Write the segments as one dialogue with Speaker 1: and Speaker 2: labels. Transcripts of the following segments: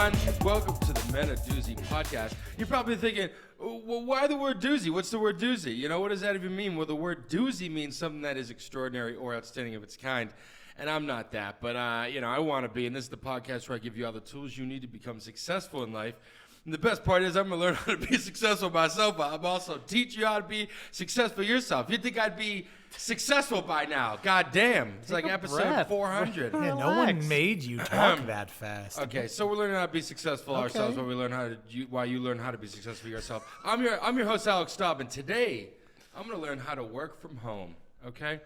Speaker 1: everyone, and welcome to the Men of Doozy podcast. You're probably thinking, well, why the word doozy? What's the word doozy? You know, what does that even mean? Well, the word doozy means something that is extraordinary or outstanding of its kind. And I'm not that, but, I want to be. And this is the podcast where I give you all the tools you need to become successful in life. And the best part is I'm going to learn how to be successful myself, but I'm also teach you how to be successful yourself. You'd think I'd be successful by now. God damn. It's like episode 400.
Speaker 2: Yeah, no one made you talk that fast.
Speaker 1: Okay, so we're learning how to be successful ourselves, while you learn how to be successful yourself. I'm your host, Alex Staub, and today I'm going to learn how to work from home, okay?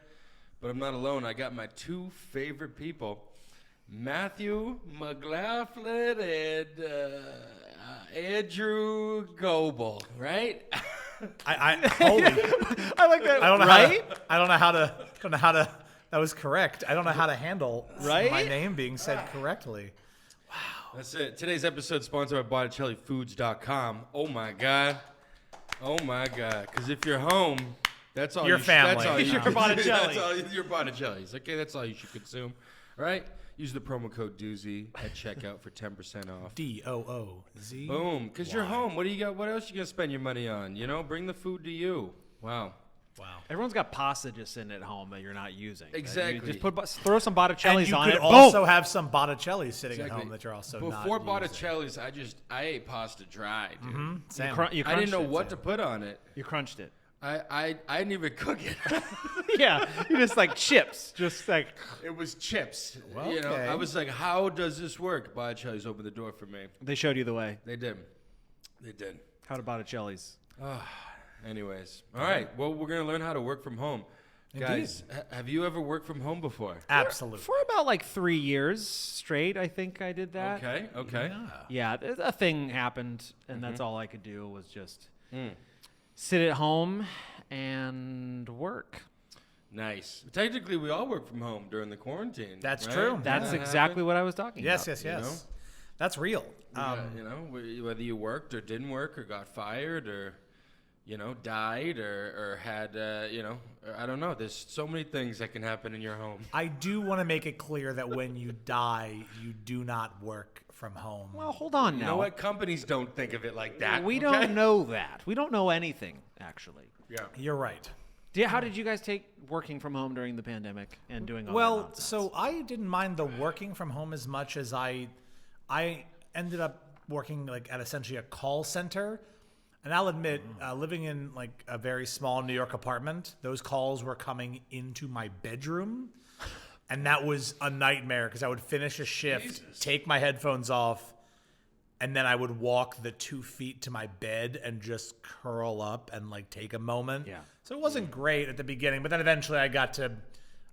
Speaker 1: But I'm not alone. I got my two favorite people, Matthew McLaughlin and Andrew Goebel, right?
Speaker 2: I
Speaker 3: like that.
Speaker 2: I don't know
Speaker 3: right?
Speaker 2: I don't know how to. That was correct. I don't know how to handle my name being said correctly. Wow.
Speaker 1: That's it. Today's episode sponsored by BotticelliFoods.com. Oh my god. Because if you're home, that's all
Speaker 2: your family.
Speaker 1: That's all
Speaker 3: Your Botticelli.
Speaker 1: That's all your Botticellis. Okay, that's all you should consume. All right. Use the promo code Doozy at checkout for 10% off.
Speaker 2: DOOZ.
Speaker 1: Boom. Because you're home. What do you got? What else you gonna spend your money on? You know, bring the food to you. Wow.
Speaker 3: Everyone's got pasta just sitting at home that you're not using.
Speaker 1: Exactly.
Speaker 3: You just throw some Botticellis
Speaker 2: And you
Speaker 3: on
Speaker 2: could
Speaker 3: it.
Speaker 2: also
Speaker 3: Boom.
Speaker 2: have some Botticellis sitting at home that you're also
Speaker 1: Before
Speaker 2: not using.
Speaker 1: Botticellis, I ate pasta dry, dude.
Speaker 2: Mm-hmm. Same.
Speaker 3: You
Speaker 1: I didn't know
Speaker 3: crunched it,
Speaker 1: what to put on it.
Speaker 3: You crunched it.
Speaker 1: I didn't even cook it.
Speaker 3: Yeah, you just like chips, just like.
Speaker 1: It was chips.
Speaker 2: Well,
Speaker 1: you know,
Speaker 2: okay.
Speaker 1: I was like, how does this work? Botticelli's opened the door for me.
Speaker 3: They showed you the way.
Speaker 1: They did.
Speaker 3: How to Botticellis.
Speaker 1: Anyways. All right. Well, we're going to learn how to work from home.
Speaker 2: Indeed.
Speaker 1: Guys, have you ever worked from home before?
Speaker 2: Absolutely.
Speaker 3: For about like 3 years straight, I think I did that.
Speaker 1: Okay.
Speaker 3: Yeah, a thing happened, and that's all I could do was just sit at home and work.
Speaker 1: Nice. Technically, we all work from home during the quarantine.
Speaker 2: That's
Speaker 1: right?
Speaker 2: true.
Speaker 3: That's exactly what I was talking
Speaker 2: Yes.
Speaker 3: about.
Speaker 2: Yes.
Speaker 1: know?
Speaker 2: That's real.
Speaker 1: You know, whether you worked or didn't work or got fired or, you know, died or had, I don't know. There's so many things that can happen in your home.
Speaker 2: I do want to make it clear that when you die, you do not work from home.
Speaker 3: Well, hold on now.
Speaker 1: You know what? Companies don't think of it like that.
Speaker 3: We
Speaker 1: okay?
Speaker 3: don't know that. We don't know anything, actually.
Speaker 1: Yeah.
Speaker 2: You're right.
Speaker 3: How did you guys take working from home during the pandemic and doing all that
Speaker 2: Well,
Speaker 3: nonsense?
Speaker 2: so I didn't mind the working from home as much as I ended up working like at essentially a call center. And I'll admit, living in like a very small New York apartment, those calls were coming into my bedroom. And that was a nightmare because I would finish a shift, take my headphones off, and then I would walk the 2 feet to my bed and just curl up and like take a moment.
Speaker 3: Yeah.
Speaker 2: So it wasn't great at the beginning, but then eventually I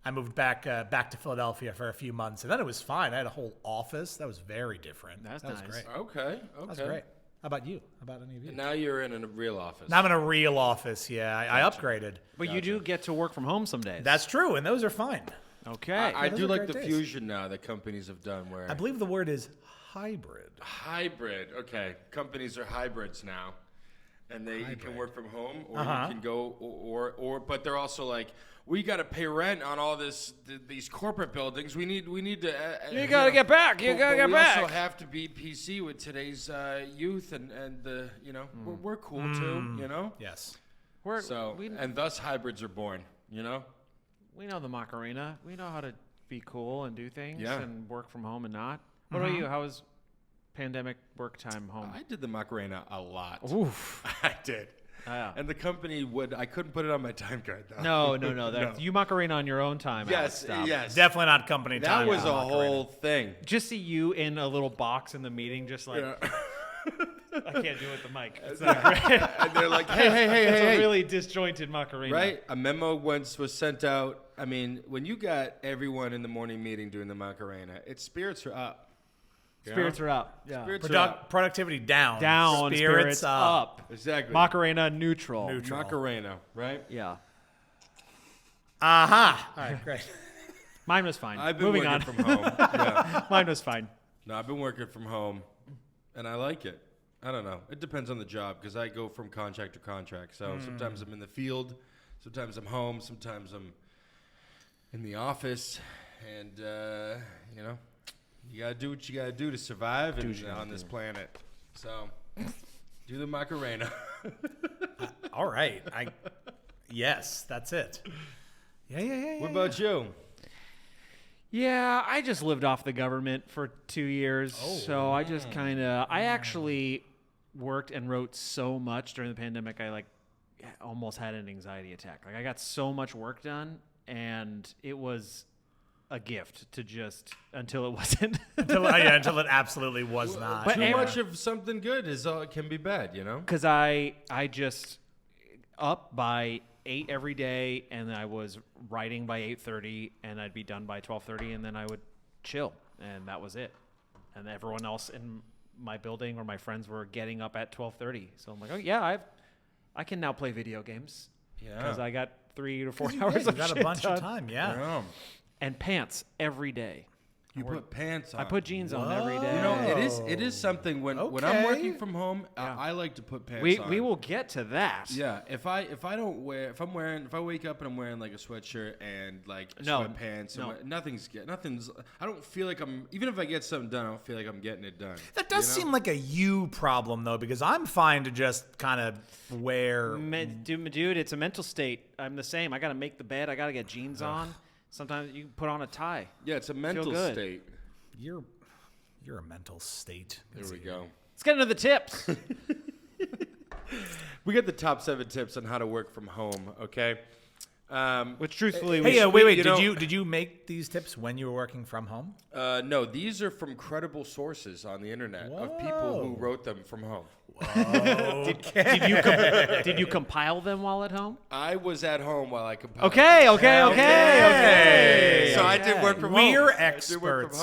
Speaker 2: moved back to Philadelphia for a few months, and then it was fine. I had a whole office. That was very different.
Speaker 3: That's
Speaker 2: that was
Speaker 3: nice.
Speaker 2: great.
Speaker 1: Okay.
Speaker 2: That was great. How about you? How about any of you?
Speaker 1: Now you're in a real office.
Speaker 2: Now I'm in a real office. Yeah, I upgraded.
Speaker 3: But you do get to work from home some days.
Speaker 2: That's true, and those are fine.
Speaker 3: okay.
Speaker 1: I
Speaker 2: those
Speaker 1: do
Speaker 2: are
Speaker 1: like
Speaker 2: great
Speaker 1: the
Speaker 2: days.
Speaker 1: fusion now that companies have done where
Speaker 2: I believe the word is hybrid.
Speaker 1: hybrid. Okay, companies are hybrids now, and you can work from home or
Speaker 2: Uh-huh.
Speaker 1: you can go or but they're also like, we got to pay rent on all these corporate buildings. We need to.
Speaker 3: You gotta get back. You gotta get back.
Speaker 1: We also have to be PC with today's youth and the we're cool too. You know.
Speaker 2: Yes.
Speaker 1: And thus hybrids are born. You know.
Speaker 3: We know the Macarena. We know how to be cool and do things and work from home and not. What about you? How was pandemic work time home?
Speaker 1: I did the Macarena a lot.
Speaker 3: Oof.
Speaker 1: I did.
Speaker 3: Yeah.
Speaker 1: And the company I couldn't put it on my time card though.
Speaker 3: No. You Macarena on your own time. Alex, stop.
Speaker 1: Yes.
Speaker 2: Definitely not company
Speaker 1: That
Speaker 2: time.
Speaker 1: was a
Speaker 2: Macarena.
Speaker 1: whole thing.
Speaker 3: Just see you in a little box in the meeting, just like,
Speaker 1: Yeah.
Speaker 3: I can't do it with the mic. It's not great.
Speaker 1: And they're like, hey,
Speaker 3: It's a
Speaker 1: hey.
Speaker 3: really disjointed Macarena.
Speaker 1: Right? A memo once was sent out. I mean, when you got everyone in the morning meeting doing the Macarena, spirits are up. You
Speaker 3: Spirits
Speaker 1: know?
Speaker 3: are up. Yeah.
Speaker 1: Spirits are up.
Speaker 2: Productivity down.
Speaker 3: Down. Spirits up.
Speaker 1: Exactly.
Speaker 3: Macarena neutral.
Speaker 1: Macarena, right?
Speaker 3: Yeah.
Speaker 2: Aha. All right, great.
Speaker 3: Mine was fine.
Speaker 1: I've been
Speaker 3: Moving
Speaker 1: working
Speaker 3: on.
Speaker 1: from home. Yeah.
Speaker 3: Mine was fine.
Speaker 1: No, I've been working from home, and I like it. I don't know. It depends on the job because I go from contract to contract. So sometimes I'm in the field, sometimes I'm home, sometimes I'm in the office, and You gotta do what you gotta do to survive on this planet. So, do the Macarena.
Speaker 2: All right. Yes, that's it. Yeah.
Speaker 1: What about you?
Speaker 3: Yeah, I just lived off the government for 2 years. So I just I actually worked and wrote so much during the pandemic. I almost had an anxiety attack. Like I got so much work done, and it was a gift to just until it wasn't. until
Speaker 2: it absolutely was not.
Speaker 1: But too much of something good can be bad, you know?
Speaker 3: Because I just up by 8 every day, and I was writing by 8:30, and I'd be done by 12:30, and then I would chill, and that was it. And everyone else in my building or my friends were getting up at 12:30. So I'm like, oh yeah, I can now play video games.
Speaker 1: Yeah.
Speaker 3: Because I got 3 to 4 hours of
Speaker 2: got
Speaker 3: shit
Speaker 2: a bunch
Speaker 3: done.
Speaker 2: of time. Yeah.
Speaker 3: And pants every day.
Speaker 1: You put pants on.
Speaker 3: I put jeans on every day.
Speaker 1: You know, it is something when I'm working from home, I like to put pants on.
Speaker 3: We will get to that.
Speaker 1: Yeah, if I wake up and I'm wearing like a sweatshirt and like sweatpants, nothing's. I don't feel like even if I get something done, I don't feel like I'm getting it done.
Speaker 2: That does seem like a you problem though, because I'm fine to just kind of wear.
Speaker 3: Dude, it's a mental state. I'm the same. I got to make the bed. I got to get jeans on. Sometimes you put on a tie.
Speaker 1: Yeah, it's a mental state.
Speaker 2: You're a mental state.
Speaker 1: There we go.
Speaker 3: Let's get into the tips.
Speaker 1: We got the top 7 tips on how to work from home. Okay.
Speaker 3: Which truthfully,
Speaker 2: wait. Did you make these tips when you were working from home?
Speaker 1: No, these are from credible sources on the internet of people who wrote them from home.
Speaker 3: Did you compile them while at home?
Speaker 1: I was at home while I compiled.
Speaker 3: Okay.
Speaker 1: So I did work from home.
Speaker 2: We're experts.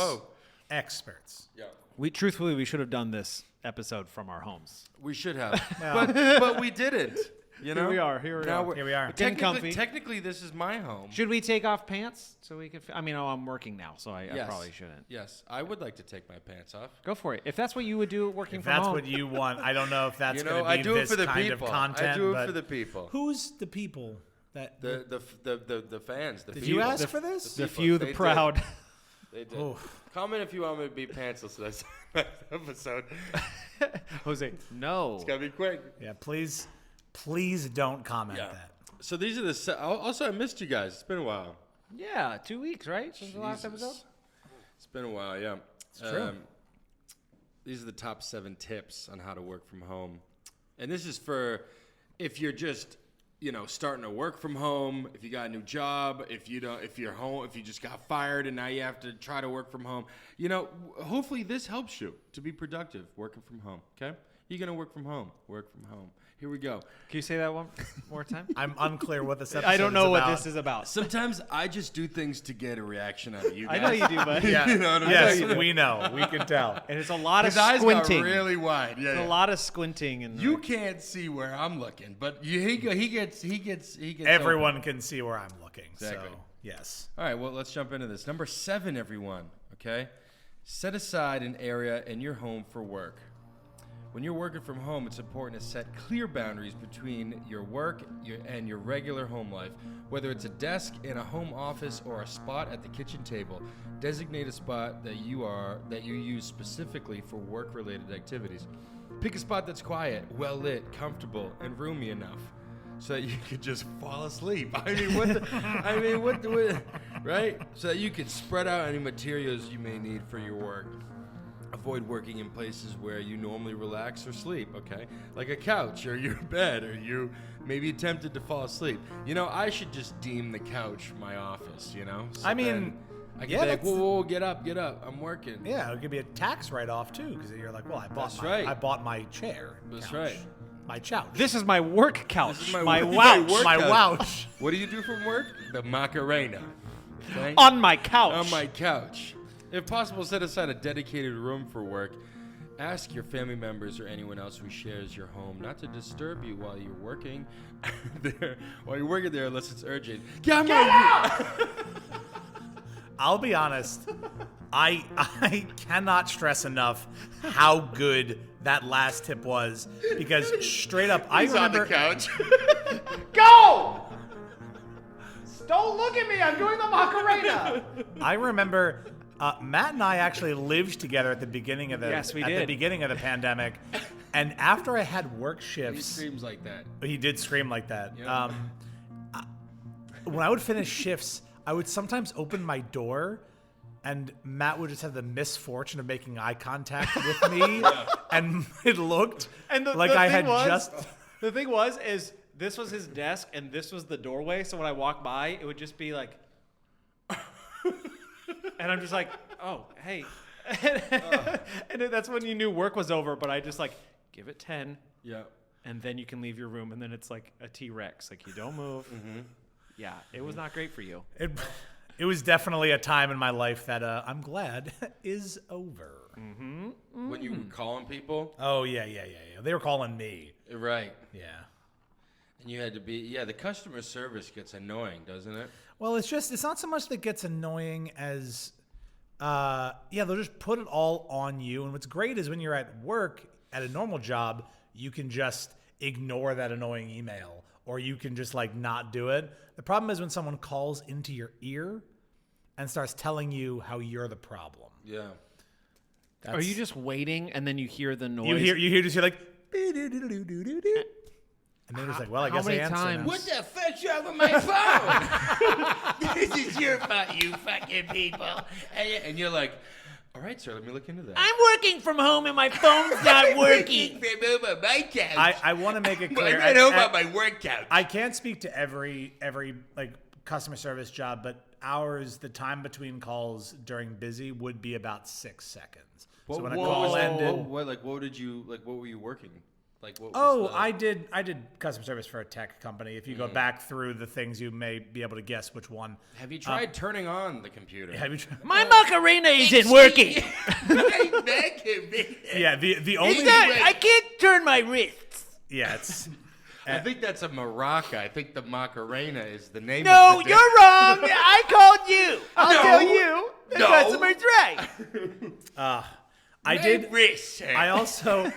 Speaker 2: Experts.
Speaker 1: Yeah.
Speaker 3: We should have done this episode from our homes.
Speaker 1: We should have, but we didn't. You know,
Speaker 3: Here we are. Here we are. Getting comfy.
Speaker 1: Technically, this is my home.
Speaker 3: Should we take off pants so we can? I'm working now, so I probably shouldn't.
Speaker 1: Yes, I would like to take my pants off.
Speaker 3: Go for it. If that's what you would do working from
Speaker 2: home. If
Speaker 3: home.
Speaker 2: that's what you want, I don't know if that's going to be
Speaker 1: I do
Speaker 2: this
Speaker 1: it for the
Speaker 2: kind
Speaker 1: people.
Speaker 2: of content.
Speaker 1: I do it for the people.
Speaker 2: Who's the people? That
Speaker 1: the fans.
Speaker 2: Did you ask for this?
Speaker 3: The few, the proud.
Speaker 1: They did. Oof. Comment if you want me to be pantsless next episode.
Speaker 3: Jose, no.
Speaker 1: It's gotta be quick.
Speaker 2: Yeah, please don't comment that.
Speaker 1: So these are the. Also, I missed you guys. It's been a while.
Speaker 3: Yeah, 2 weeks, right? Since the last episode.
Speaker 1: It's been a while. Yeah,
Speaker 2: it's true.
Speaker 1: These are the top 7 tips on how to work from home, and this is for if you're just starting to work from home, if you got a new job, if you're home, if you just got fired and now you have to try to work from home. Hopefully this helps you to be productive working from home. Okay, you're gonna work from home. Work from home. Here we go.
Speaker 3: Can you say that one more time?
Speaker 2: I'm unclear what this episode is about.
Speaker 3: I don't know what this is about.
Speaker 1: Sometimes I just do things to get a reaction out of you guys.
Speaker 3: I know you do, but
Speaker 2: yeah.
Speaker 1: You know what I'm
Speaker 2: yes, we know. We can tell.
Speaker 3: And it's a lot of
Speaker 1: His eyes
Speaker 3: squinting.
Speaker 1: got really wide. Yeah,
Speaker 3: a lot of squinting, and
Speaker 1: you can't see where I'm looking, but he gets.
Speaker 2: Everyone can see where I'm looking.
Speaker 1: Exactly.
Speaker 2: So, yes.
Speaker 1: All right. Well, let's jump into this. Number 7, everyone. Okay. Set aside an area in your home for work. When you're working from home, it's important to set clear boundaries between your work and your regular home life. Whether it's a desk in a home office or a spot at the kitchen table, designate a spot that you use specifically for work-related activities. Pick a spot that's quiet, well-lit, comfortable, and roomy enough so that you could just fall asleep. Right? So that you can spread out any materials you may need for your work. Avoid working in places where you normally relax or sleep, okay? Like a couch or your bed, or you may be tempted to fall asleep. I should just deem the couch my office, So I can be like, whoa, get up, I'm working.
Speaker 2: Yeah, it could be a tax write-off too, because you're like, well, I bought my chair.
Speaker 1: That's
Speaker 2: couch.
Speaker 1: right.
Speaker 2: My couch.
Speaker 3: This is my work couch.
Speaker 1: This is
Speaker 3: my
Speaker 1: couch.
Speaker 2: My couch.
Speaker 1: What do you do from work? The Macarena. Okay?
Speaker 3: On my couch.
Speaker 1: On my couch. If possible, set aside a dedicated room for work. Ask your family members or anyone else who shares your home not to disturb you while you're working there. While you're working there, unless it's urgent. Get out!
Speaker 2: I'll be honest. I cannot stress enough how good that last tip was, because straight up, I remember.
Speaker 1: On the couch.
Speaker 3: Go! Don't look at me. I'm doing the Macarena.
Speaker 2: I remember Matt and I actually lived together at the beginning of the the beginning of the pandemic, and after I had work shifts,
Speaker 1: He screams like that.
Speaker 2: he did scream like that.
Speaker 1: Yep.
Speaker 2: When I would finish shifts, I would sometimes open my door, and Matt would just have the misfortune of making eye contact with me, and it looked like I had just.
Speaker 3: The thing was, is this was his desk, and this was the doorway. So when I walked by, it would just be like. And I'm just like, oh, hey. And that's when you knew work was over, but I just like, give it 10.
Speaker 1: Yeah.
Speaker 3: And then you can leave your room, and then it's like a T-Rex. Like, you don't move. Mm-hmm. Yeah, it was not great for you.
Speaker 2: It was definitely a time in my life that I'm glad is over.
Speaker 3: Mm-hmm. Mm-hmm.
Speaker 1: When you were calling people?
Speaker 2: Oh, yeah. They were calling me.
Speaker 1: Right.
Speaker 2: Yeah.
Speaker 1: And you had to be, the customer service gets annoying, doesn't it?
Speaker 2: Well, it's not so much that gets annoying as, they'll just put it all on you. And what's great is when you're at work at a normal job, you can just ignore that annoying email, or you can just like not do it. The problem is when someone calls into your ear and starts telling you how you're the problem.
Speaker 1: Yeah.
Speaker 3: Are you just waiting and then you hear the noise?
Speaker 2: You hear like, and then it's like, well, I guess I answer now.
Speaker 1: What the fuck's wrong with my phone? This is your fault, you fucking people. And you're like, all right, sir, let me look into that.
Speaker 3: I'm working from home and my phone's not working.
Speaker 1: From my couch.
Speaker 2: I want to make it clear.
Speaker 1: I'm not home on my work couch.
Speaker 2: I can't speak to every like customer service job, but ours, the time between calls during busy would be about 6 seconds. So when a call ended,
Speaker 1: what were you working? Like what?
Speaker 2: I did customer service for a tech company. If you go back through the things, you may be able to guess which one.
Speaker 1: Have you tried turning on the computer?
Speaker 2: Have you tried?
Speaker 3: My Macarena isn't working.
Speaker 2: Yeah, the only
Speaker 3: I can't turn my wrists.
Speaker 2: yeah, it's
Speaker 1: I think that's a maraca. I think the Macarena is the name.
Speaker 3: No,
Speaker 1: of the
Speaker 3: you're wrong. I called you. I'll tell you. The customer's right.
Speaker 2: I did.
Speaker 1: Wrist,
Speaker 2: I also,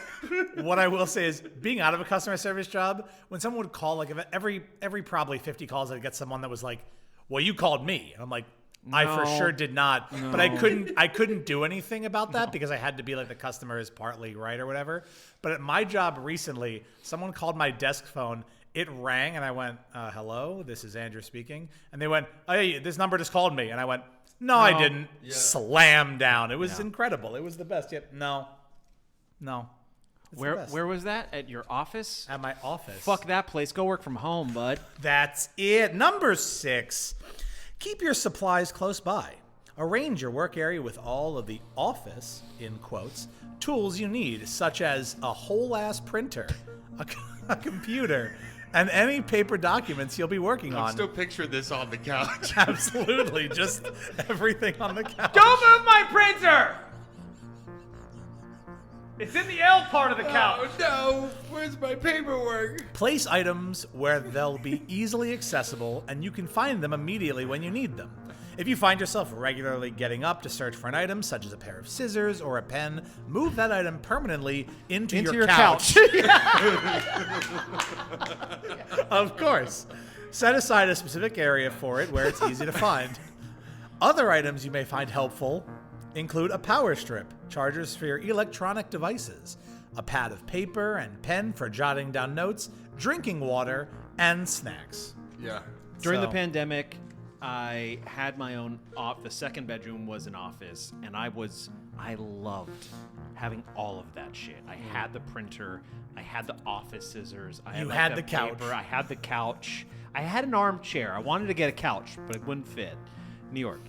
Speaker 2: what I will say is, being out of a customer service job, when someone would call, like every probably 50 calls, I'd get someone that was like, "Well, you called me," and I'm like, "I for sure did not," but I couldn't do anything about that because I had to be like the customer is partly right or whatever. But at my job recently, someone called my desk phone. It rang, and I went, "Hello, this is Andrew speaking," and they went, "Oh, yeah, this number just called me," and I went. No, I didn't. Yeah. Slam down. It was incredible. It was the best. Yet, no.
Speaker 3: Where was that? At your office?
Speaker 2: At my office.
Speaker 3: Fuck that place. Go work from home, bud.
Speaker 2: That's it. Number 6. Keep your supplies close by. Arrange your work area with all of the office, in quotes, tools you need, such as a whole-ass printer, a computer, and any paper documents you'll be working on.
Speaker 1: I'm still picturing this on the couch.
Speaker 2: Absolutely. Just everything on the couch.
Speaker 3: Don't move my printer! It's in the L part of the couch.
Speaker 1: Oh, no. Where's my paperwork?
Speaker 2: Place items where they'll be easily accessible and you can find them immediately when you need them. If you find yourself regularly getting up to search for an item, such as a pair of scissors or a pen, move that item permanently into your couch. Of course. Set aside a specific area for it where it's easy to find. Other items you may find helpful include a power strip, chargers for your electronic devices, a pad of paper and pen for jotting down notes, drinking water, and snacks.
Speaker 1: Yeah.
Speaker 3: During the pandemic, I had my own the second bedroom was an office, and I loved having all of that shit. I had the printer, I had the office scissors, I had
Speaker 2: the couch.
Speaker 3: I had the couch. I had an armchair. I wanted to get a couch, but it wouldn't fit. New York.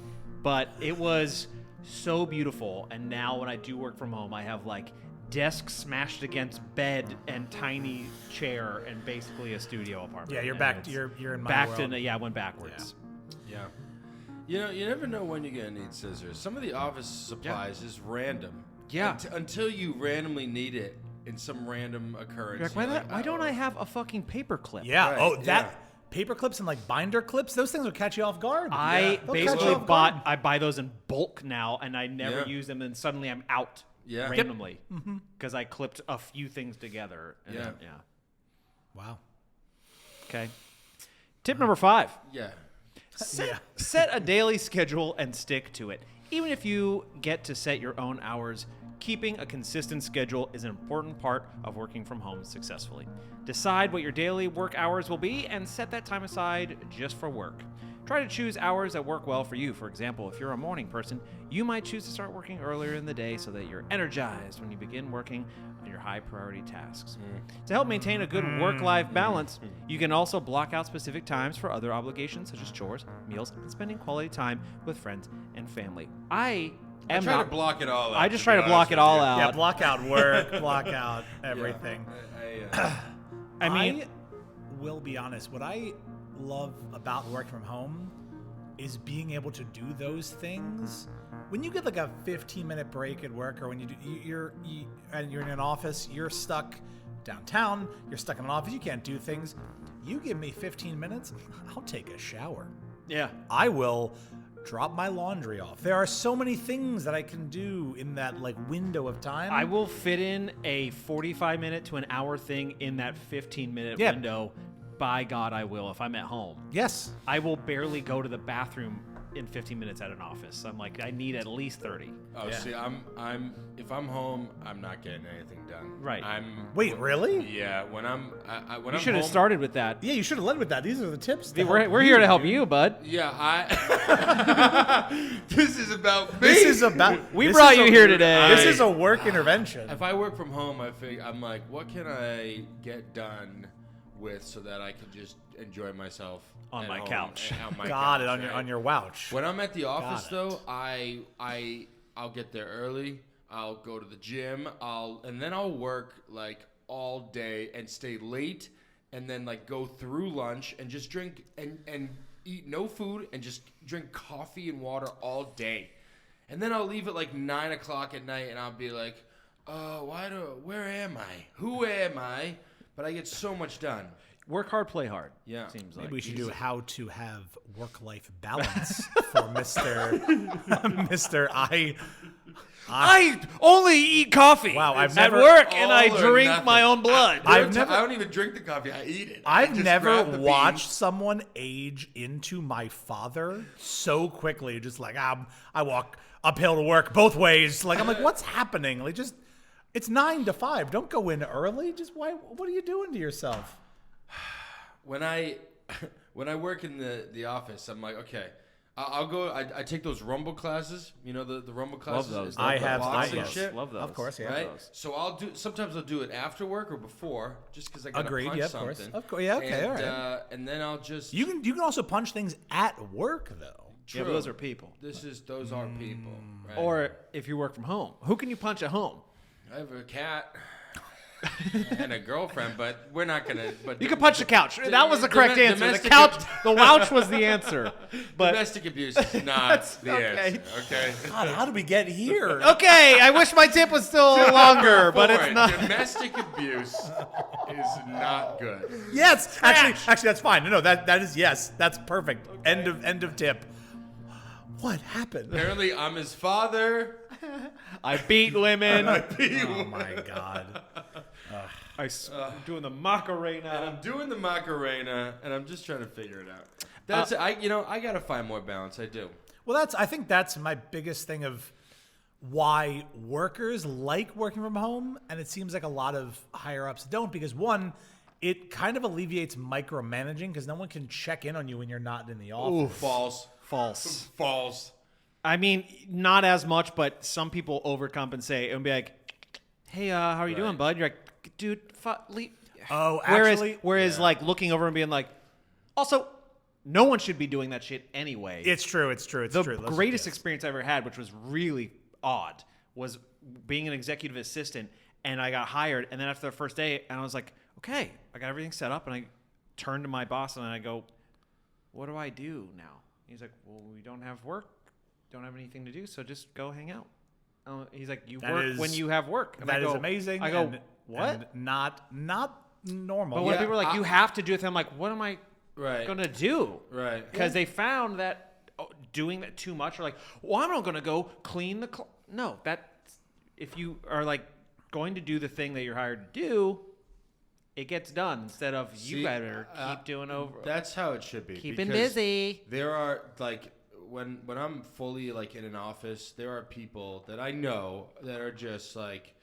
Speaker 3: But it was so beautiful, and now when I do work from home, I have like desk smashed against bed and tiny chair and basically a studio apartment.
Speaker 2: Yeah, you're back. You're in my
Speaker 3: back
Speaker 2: world.
Speaker 3: I went backwards.
Speaker 1: Yeah. You know, you never know when you're going to need scissors. Some of the office supplies is random.
Speaker 3: Yeah.
Speaker 1: Until you randomly need it in some random occurrence.
Speaker 3: Like, why don't I have a fucking paper clip?
Speaker 2: Yeah.
Speaker 1: Right,
Speaker 2: Oh, that paper clips and like binder clips. Those things will catch you off guard.
Speaker 3: I
Speaker 2: They'll
Speaker 3: basically
Speaker 2: catch you off guard.
Speaker 3: I buy those in bulk now, and I never use them. And suddenly I'm out randomly because I clipped a few things together. And
Speaker 1: Yeah.
Speaker 2: Wow.
Speaker 3: Okay. Tip number 5.
Speaker 1: Yeah.
Speaker 3: Set a daily schedule and stick to it. Even if you get to set your own hours, keeping a consistent schedule is an important part of working from home successfully. Decide what your daily work hours will be and set that time aside just for work. Try to choose hours that work well for you. For example, if you're a morning person, you might choose to start working earlier in the day so that you're energized when you begin working on your high priority tasks. To help maintain a good work-life balance, you can also block out specific times for other obligations such as chores, meals, and spending quality time with friends and family. I
Speaker 1: try to block it all out.
Speaker 3: I just try to block it all out.
Speaker 2: Yeah, block out work, block out everything.
Speaker 3: I mean,
Speaker 2: I will be honest. What I love about working from home is being able to do those things. When you get like a 15-minute break at work, or when you're in an office, you're stuck downtown, you're stuck in an office, you can't do things. You give me 15 minutes, I'll take a shower.
Speaker 3: yeah.
Speaker 2: I will drop my laundry off. There are so many things that I can do in that like window of time.
Speaker 3: I will fit in a 45-minute to an hour thing in that 15-minute
Speaker 2: Yeah.
Speaker 3: window. By God, I will if I'm at home.
Speaker 2: Yes.
Speaker 3: I will barely go to the bathroom in 15 minutes at an office. I'm like, I need at least 30.
Speaker 1: Oh,
Speaker 2: Yeah.
Speaker 1: see, if I'm home, I'm not getting anything done.
Speaker 3: Right.
Speaker 2: Wait, really?
Speaker 1: Yeah, when I'm when
Speaker 3: You
Speaker 1: I'm
Speaker 3: should have
Speaker 1: home-
Speaker 3: started with that.
Speaker 2: Yeah, you should have led with that. These are the tips. to
Speaker 3: We're,
Speaker 2: help
Speaker 3: we're here to help
Speaker 2: dude.
Speaker 3: you, bud.
Speaker 1: Yeah, this is about me.
Speaker 2: This is about.
Speaker 3: We
Speaker 2: this
Speaker 3: brought
Speaker 2: is
Speaker 3: you
Speaker 2: a-
Speaker 3: here today.
Speaker 2: This is a work intervention.
Speaker 1: If I work from home, I'm like, what can I get done with so that I can just enjoy myself
Speaker 3: On
Speaker 1: at
Speaker 3: my
Speaker 1: home
Speaker 3: couch.
Speaker 1: and on my
Speaker 2: Got it
Speaker 1: couch,
Speaker 2: on your
Speaker 1: right?
Speaker 2: on your couch.
Speaker 1: When I'm at the office,
Speaker 2: it.
Speaker 1: though, I'll get there early. I'll go to the gym. And then I'll work like all day and stay late, and then like go through lunch and just drink and eat no food and just drink coffee and water all day. And then I'll leave at like 9 o'clock at night, and I'll be like, where am I? Who am I? But I get so much done.
Speaker 3: Work hard, play hard.
Speaker 1: Yeah.
Speaker 3: Seems like.
Speaker 2: Maybe we should do how to have work-life balance for Mr. Mr.
Speaker 3: I only eat coffee.
Speaker 2: Wow, I've
Speaker 3: at
Speaker 2: never-
Speaker 3: work, and I
Speaker 1: All or
Speaker 3: drink
Speaker 1: nothing.
Speaker 3: my own blood.
Speaker 1: I
Speaker 2: I've never-
Speaker 1: don't even drink the coffee. I eat it. I
Speaker 2: I've
Speaker 1: just
Speaker 2: never
Speaker 1: grab the
Speaker 2: watched
Speaker 1: bean.
Speaker 2: someone age into my father so quickly. Just like I walk uphill to work both ways. Like I'm like, what's happening? Like just, it's 9 to 5. Don't go in early. Just why? What are you doing to yourself?
Speaker 1: When I work in the office, I'm like, okay, I'll go. I take those Rumble classes. You know the Rumble classes.
Speaker 3: those.
Speaker 1: It's the
Speaker 2: I have.
Speaker 1: box
Speaker 2: I
Speaker 1: and shit.
Speaker 3: Love those.
Speaker 2: Of course, yeah.
Speaker 1: Right.
Speaker 3: those.
Speaker 1: So sometimes I'll do it after work or before, just because I gotta
Speaker 2: Agreed.
Speaker 1: punch
Speaker 2: Yeah, of course.
Speaker 1: something.
Speaker 2: Of course. Yeah. Okay.
Speaker 1: And,
Speaker 2: All right.
Speaker 1: And then I'll just.
Speaker 2: You can also punch things at work though.
Speaker 3: Yeah, but those are people.
Speaker 1: Those are people. Right?
Speaker 3: Or if you work from home, who can you punch at home?
Speaker 1: I have a cat. And a girlfriend, but we're not gonna. But
Speaker 3: You can punch the couch. That was the correct answer. The
Speaker 1: domestic-
Speaker 3: couch, the couch was the answer. But
Speaker 1: domestic abuse is not the
Speaker 3: okay.
Speaker 1: answer. Okay.
Speaker 2: God, how did we get here?
Speaker 3: okay, I wish my tip was still longer, but it's
Speaker 1: Forward.
Speaker 3: not.
Speaker 1: Domestic abuse is not good.
Speaker 2: Yes, actually, that's fine. No, that is yes. That's perfect.
Speaker 3: Okay.
Speaker 2: End of tip. What happened?
Speaker 1: Apparently, I'm his father.
Speaker 3: I beat women.
Speaker 2: Oh my God.
Speaker 3: I'm doing the Macarena.
Speaker 1: And I'm doing the Macarena, and I'm just trying to figure it out. That's I gotta find more balance. I do.
Speaker 2: Well, I think that's my biggest thing of why workers like working from home, and it seems like a lot of higher ups don't, because one, it kind of alleviates micromanaging because no one can check in on you when you're not in the office.
Speaker 1: False.
Speaker 3: I mean, not as much, but some people overcompensate and be like, "Hey, how are you doing, bud?" You're like, "Dude, leave."
Speaker 2: Oh,
Speaker 3: Whereas,
Speaker 2: actually,
Speaker 3: like looking over and being like, also, no one should be doing that shit anyway.
Speaker 2: it's true. It's true.
Speaker 3: The greatest experience I ever had, which was really odd, was being an executive assistant, and I got hired. And then after the first day, and I was like, okay, I got everything set up, and I turned to my boss and I go, what do I do now? He's like, well, we don't have work, don't have anything to do, so just go hang out. He's like, you work when you have work. And
Speaker 2: That
Speaker 3: I go,
Speaker 2: is amazing.
Speaker 3: I go,
Speaker 2: and,
Speaker 3: what?
Speaker 2: and not normal.
Speaker 3: But when
Speaker 1: Yeah,
Speaker 3: people are like, you have to do it, I'm like, what am I
Speaker 1: Right.
Speaker 3: gonna do?
Speaker 1: Right.
Speaker 3: Because they found that doing that too much, or like, well, I'm not gonna go clean the. No, that if you are like going to do the thing that you're hired to do, it gets done instead of you
Speaker 1: See,
Speaker 3: better keep doing over.
Speaker 1: That's how it should be.
Speaker 3: Keeping
Speaker 1: because
Speaker 3: busy.
Speaker 1: There are like when I'm fully like in an office, there are people that I know that are just like,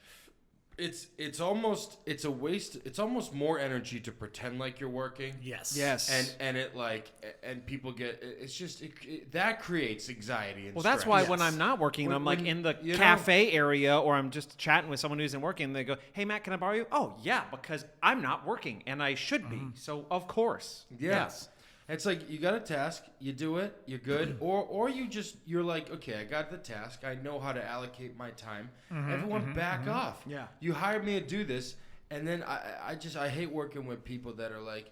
Speaker 1: it's almost a waste. It's almost more energy to pretend like you're working.
Speaker 2: Yes.
Speaker 1: And it like and people get it's just that creates anxiety and
Speaker 3: Well, that's
Speaker 1: stress.
Speaker 3: why when I'm not working, I'm like in the cafe area, or I'm just chatting with someone who isn't working. And they go, "Hey, Matt, can I borrow you?" "Oh, yeah, because I'm not working and I should be. So of course, yes."
Speaker 1: It's like you got a task, you do it, you're good, or you're like, okay, I got the task, I know how to allocate my time. Everyone back off.
Speaker 3: Yeah.
Speaker 1: You hired me to do this, and then I hate working with people that are like,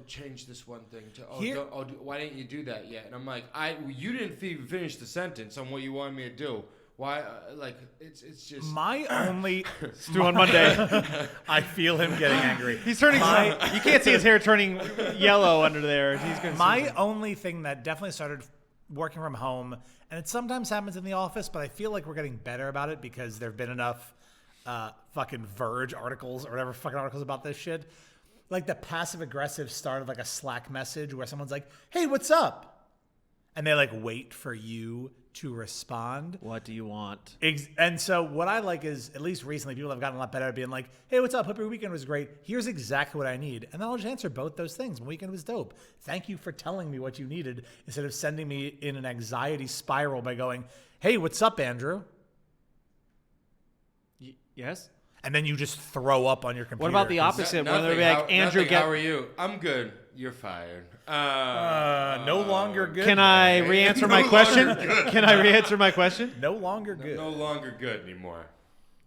Speaker 1: change this one thing to why didn't you do that yet? And I'm like, you didn't even finish the sentence on what you wanted me to do. Why? It's just
Speaker 2: My only.
Speaker 3: Stu on Monday.
Speaker 2: I feel him getting angry.
Speaker 3: He's turning. You can't see his hair turning yellow under there. He's gonna.
Speaker 2: My only thing that definitely started working from home, and it sometimes happens in the office, but I feel like we're getting better about it because there have been enough fucking Verge articles or whatever fucking articles about this shit. Like the passive aggressive start of like a Slack message where someone's like, "Hey, what's up?" And they like wait for you to respond.
Speaker 3: What do you want?
Speaker 2: And so what I like is, at least recently, people have gotten a lot better at being like, "Hey, what's up? Hope your weekend was great. Here's exactly what I need." And then I'll just answer both those things. My weekend was dope. Thank you for telling me what you needed, instead of sending me in an anxiety spiral by going, "Hey, what's up, Andrew?"
Speaker 3: Yes.
Speaker 2: And then you just throw up on your computer.
Speaker 3: What about the opposite? When they're like, "Andrew,
Speaker 1: how are you?" "I'm good." "You're fired."
Speaker 2: No longer good.
Speaker 3: Can I re-answer my question? Can I re-answer my question?
Speaker 2: No longer good.
Speaker 1: No longer good anymore.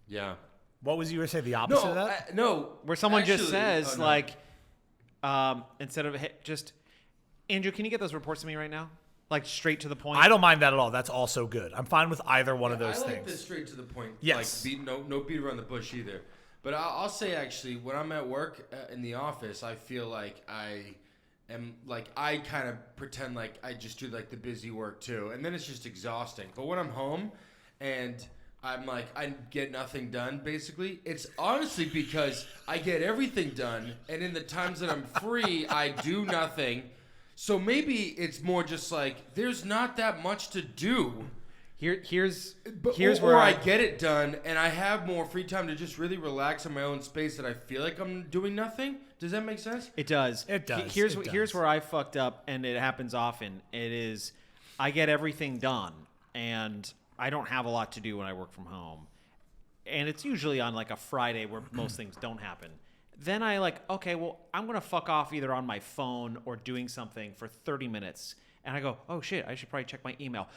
Speaker 1: Yeah.
Speaker 2: What was you going to say? The opposite of that?
Speaker 1: No.
Speaker 3: Where someone just
Speaker 1: Actually,
Speaker 3: says
Speaker 1: no.
Speaker 3: like, instead of just, "Andrew, can you get those reports to me right now?" Like straight to the point.
Speaker 2: I don't mind that at all. That's also good. I'm fine with either one of those
Speaker 1: I like
Speaker 2: things.
Speaker 1: this straight to the point.
Speaker 2: Yes.
Speaker 1: Like no beat around the bush either. But I'll say actually, when I'm at work in the office, I feel like I kind of pretend like I just do like the busy work too, and then it's just exhausting. But when I'm home and I'm like, I get nothing done, basically, it's honestly because I get everything done, and in the times that I'm free, I do nothing. So maybe it's more just like there's not that much to do.
Speaker 3: Here's
Speaker 1: Or
Speaker 3: where
Speaker 1: I get it done and I have more free time to just really relax in my own space that I feel like I'm doing nothing. Does that make sense?
Speaker 3: It does.
Speaker 2: It does.
Speaker 3: Here's where I fucked up, and it happens often. It is, I get everything done, and I don't have a lot to do when I work from home. And it's usually on like a Friday where most things don't happen. Then I like, okay, well, I'm going to fuck off either on my phone or doing something for 30 minutes. And I go, oh shit, I should probably check my email.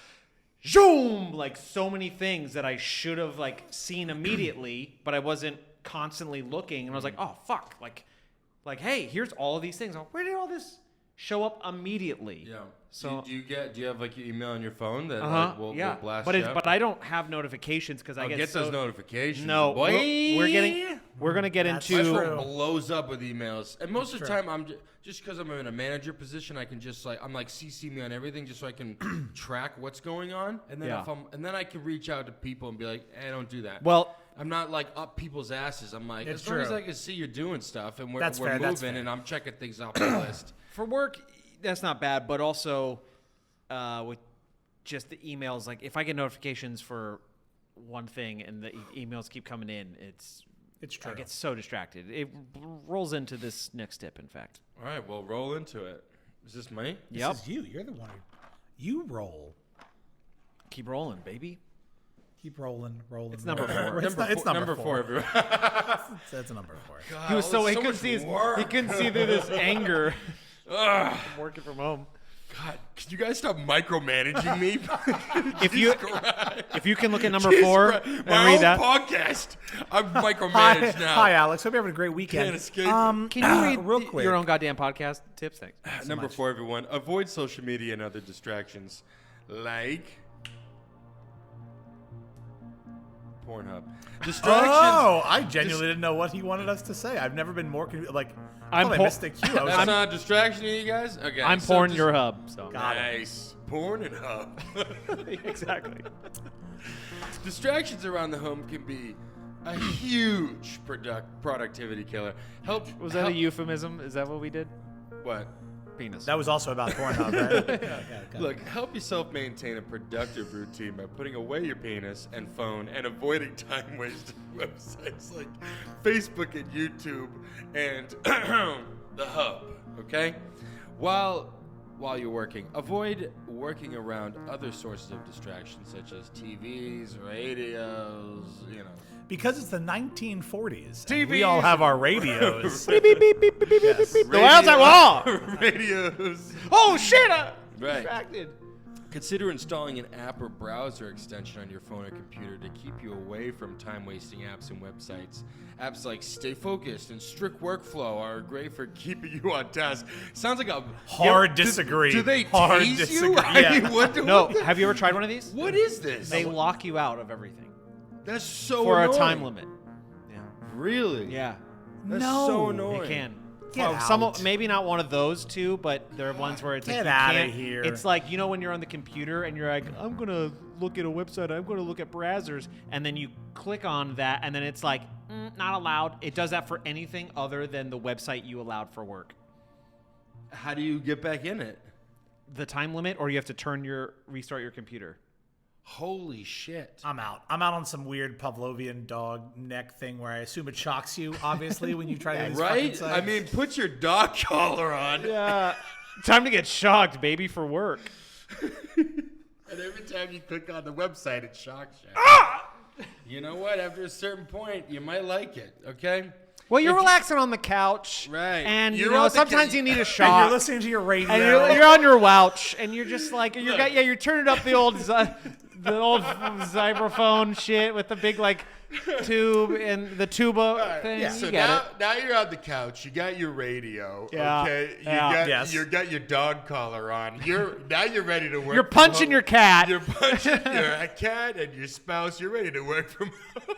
Speaker 3: Zoom! Like so many things that I should have like seen immediately, but I wasn't constantly looking. And I was like, oh fuck. Like, hey, here's all of these things. Where did all this show up immediately?
Speaker 1: Yeah.
Speaker 3: So
Speaker 1: do you have like your email on your phone that will blast
Speaker 3: but
Speaker 1: you up?
Speaker 3: but I don't have notifications because I get
Speaker 1: those notifications.
Speaker 3: No,
Speaker 1: boy.
Speaker 3: we're gonna get
Speaker 2: That's
Speaker 3: into
Speaker 2: true.
Speaker 1: Blows up with emails, and most of the time I'm just because I'm in a manager position, I can just like CC me on everything just so I can track what's going on, and then then I can reach out to people and be like, hey, don't do that.
Speaker 3: well.
Speaker 1: I'm not like up people's asses. I'm like,
Speaker 2: It's
Speaker 1: as long as
Speaker 2: true.
Speaker 1: I can see you're doing stuff and we're
Speaker 2: Fair, that's
Speaker 1: moving
Speaker 2: fair.
Speaker 1: and I'm checking things off the list.
Speaker 3: For work, that's not bad, but also with just the emails, like if I get notifications for one thing and the emails keep coming in, it's
Speaker 2: true.
Speaker 3: I get so distracted. It rolls into this next tip, in fact.
Speaker 1: All right, well, roll into it. Is this me?
Speaker 3: Yep.
Speaker 2: This is you. You're the one you roll.
Speaker 3: Keep rolling, baby.
Speaker 2: Keep rolling.
Speaker 3: It's number 4.
Speaker 2: It's number 4.
Speaker 1: everyone.
Speaker 2: That's a number 4.
Speaker 1: God,
Speaker 3: He was he couldn't
Speaker 1: much
Speaker 3: see
Speaker 1: work.
Speaker 3: he couldn't see through this anger.
Speaker 1: Ugh.
Speaker 3: from working from home.
Speaker 1: God, can you guys stop micromanaging me?
Speaker 3: If you can look at number
Speaker 1: Jesus
Speaker 3: 4
Speaker 1: Christ.
Speaker 3: and
Speaker 1: My
Speaker 3: read
Speaker 1: own
Speaker 3: that.
Speaker 1: podcast, I'm micromanaged now.
Speaker 2: Hi, Alex. Hope you're having a great weekend.
Speaker 1: Can't escape
Speaker 3: Can you read
Speaker 2: real quick?
Speaker 3: your own goddamn podcast tips? Thanks.
Speaker 1: Number 4, everyone. Avoid social media and other distractions like Pornhub. Distractions.
Speaker 2: Oh, I genuinely didn't know what he wanted us to say. I've never been more I missed the cue. I was
Speaker 1: That's not a distraction to you guys? Okay.
Speaker 3: I'm
Speaker 1: so
Speaker 3: porn
Speaker 1: just-
Speaker 3: your hub. So
Speaker 2: Got it.
Speaker 1: Nice. Porn and hub.
Speaker 3: exactly.
Speaker 1: Distractions around the home can be a huge productivity killer.
Speaker 3: Was that a euphemism? Is that what we did?
Speaker 1: What?
Speaker 3: penis.
Speaker 2: That was also about Pornhub, right?
Speaker 1: Look, help yourself maintain a productive routine by putting away your penis and phone and avoiding time-wasting websites like Facebook and YouTube and the Hub, okay? While you're working, avoid working around other sources of distraction such as TVs, radios,
Speaker 2: Because it's the 1940s.
Speaker 1: TVs.
Speaker 2: And we all have our radios.
Speaker 3: Beep, beep, beep, beep, beep, beep,
Speaker 2: Yes.
Speaker 3: beep, beep. The outside wall.
Speaker 1: Radios.
Speaker 3: Oh shit!
Speaker 1: Right.
Speaker 3: Distracted.
Speaker 1: Consider installing an app or browser extension on your phone or computer to keep you away from time-wasting apps and websites. Apps like Stay Focused and Strict Workflow are great for keeping you on task. Sounds like a
Speaker 2: Hard disagree.
Speaker 1: Do they
Speaker 2: Hard
Speaker 1: tease
Speaker 2: disagree.
Speaker 1: you?
Speaker 2: Yeah.
Speaker 1: I mean, what
Speaker 3: No, have you ever tried one of these?
Speaker 1: What is this?
Speaker 3: They lock you out of everything
Speaker 1: That's so
Speaker 3: for
Speaker 1: annoying.
Speaker 3: a time limit. Yeah.
Speaker 1: Really?
Speaker 3: Yeah.
Speaker 1: That's
Speaker 2: No.
Speaker 1: so annoying.
Speaker 3: They can.
Speaker 2: Get
Speaker 3: Well,
Speaker 2: out.
Speaker 3: maybe not one of those two, but there are ones where it's
Speaker 2: Get
Speaker 3: like you
Speaker 2: outta
Speaker 3: can't-
Speaker 2: here.
Speaker 3: It's like, when you're on the computer and you're like, I'm gonna look at a website, I'm gonna look at browsers, and then you click on that, and then it's like, not allowed. It does that for anything other than the website you allowed for work.
Speaker 1: How do you get back in it?
Speaker 3: The time limit, or you have to restart your computer.
Speaker 1: Holy shit.
Speaker 2: I'm out. I'm out on some weird Pavlovian dog neck thing where I assume it shocks you, obviously, when you try to these fucking
Speaker 1: Right?
Speaker 2: sites.
Speaker 1: I mean, put your dog collar on.
Speaker 3: Yeah. Time to get shocked, baby, for work.
Speaker 1: And every time you click on the website, it shocks you. You know what? After a certain point, you might like it, okay?
Speaker 3: Well, you're
Speaker 1: If you-
Speaker 3: relaxing on the couch.
Speaker 1: Right.
Speaker 3: And,
Speaker 1: You're on the
Speaker 3: sometimes
Speaker 1: ca-
Speaker 3: you need a
Speaker 2: and
Speaker 3: shock.
Speaker 2: you're listening to your radio.
Speaker 3: And you're on your couch, and you're just like, you're turning up the old Zyberphone shit with the big tube and the tuba thing.
Speaker 2: Yeah.
Speaker 3: You
Speaker 1: So
Speaker 3: get
Speaker 1: now you're on the couch. You got your radio.
Speaker 3: Yeah.
Speaker 1: Okay.
Speaker 3: Yeah.
Speaker 1: You got your dog collar on. Now you're ready to work.
Speaker 3: You're
Speaker 1: from
Speaker 3: punching
Speaker 1: home.
Speaker 3: your cat.
Speaker 1: You're punching your cat and your spouse. You're ready to work from home.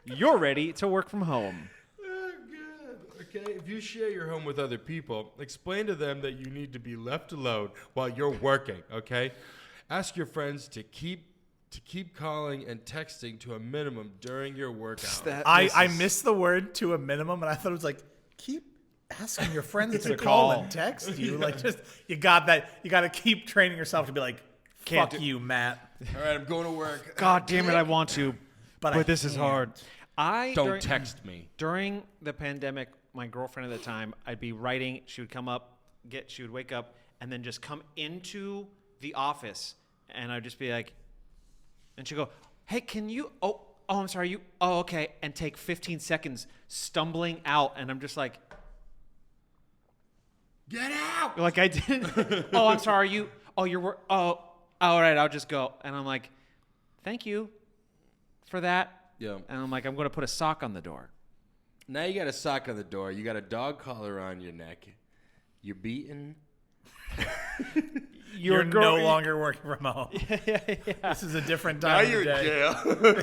Speaker 3: You're ready to work from home.
Speaker 1: Oh, good. Okay. If you share your home with other people, explain to them that you need to be left alone while you're working. Okay. Ask your friends to keep calling and texting to a minimum during your work hours.
Speaker 2: I missed the word to a minimum, and I thought it was like, keep asking your friends to call and text you. Like, just, you got that. You got to keep training yourself to be like,
Speaker 3: Can't
Speaker 2: fuck
Speaker 3: do-
Speaker 2: you, Matt.
Speaker 1: All right. I'm going to work.
Speaker 3: God damn it, I want to,
Speaker 2: But
Speaker 3: but
Speaker 2: I
Speaker 3: this is
Speaker 2: can't.
Speaker 3: hard.
Speaker 1: Don't text me.
Speaker 3: During the pandemic, my girlfriend at the time, I'd be writing. She would come up, she would wake up, and then just come into the office, and I'd just be like, and she'd go, "Hey, can you? Oh, I'm sorry. You? Oh, okay." And take 15 seconds stumbling out, and I'm just like,
Speaker 1: Get out.
Speaker 3: I didn't. Oh, I'm sorry. You? Oh, oh, all right. I'll just go. And I'm like, thank you for that.
Speaker 1: Yeah.
Speaker 3: And I'm like, I'm going to put a sock on the door.
Speaker 1: Now you got a sock on the door. You got a dog collar on your neck. You're beaten.
Speaker 2: You're no longer working from home. This is a different
Speaker 1: Now
Speaker 2: time of
Speaker 1: you're
Speaker 2: the
Speaker 1: in
Speaker 2: day.
Speaker 1: jail.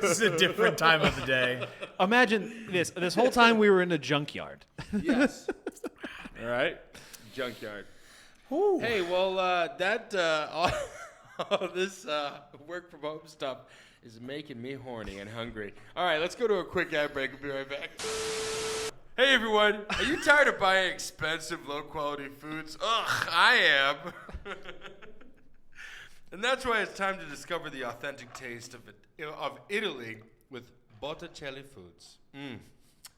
Speaker 2: This is a different time of the day.
Speaker 3: Imagine this. This whole time we were in a junkyard.
Speaker 1: Yes. All right. Junkyard.
Speaker 2: Ooh.
Speaker 1: Hey, well, all this work from home stuff is making me horny and hungry. All right, let's go to a quick ad break. We'll be right back. Hey, everyone. Are you tired of buying expensive, low-quality foods? Ugh, I am. And that's why it's time to discover the authentic taste of Italy with Botticelli Foods.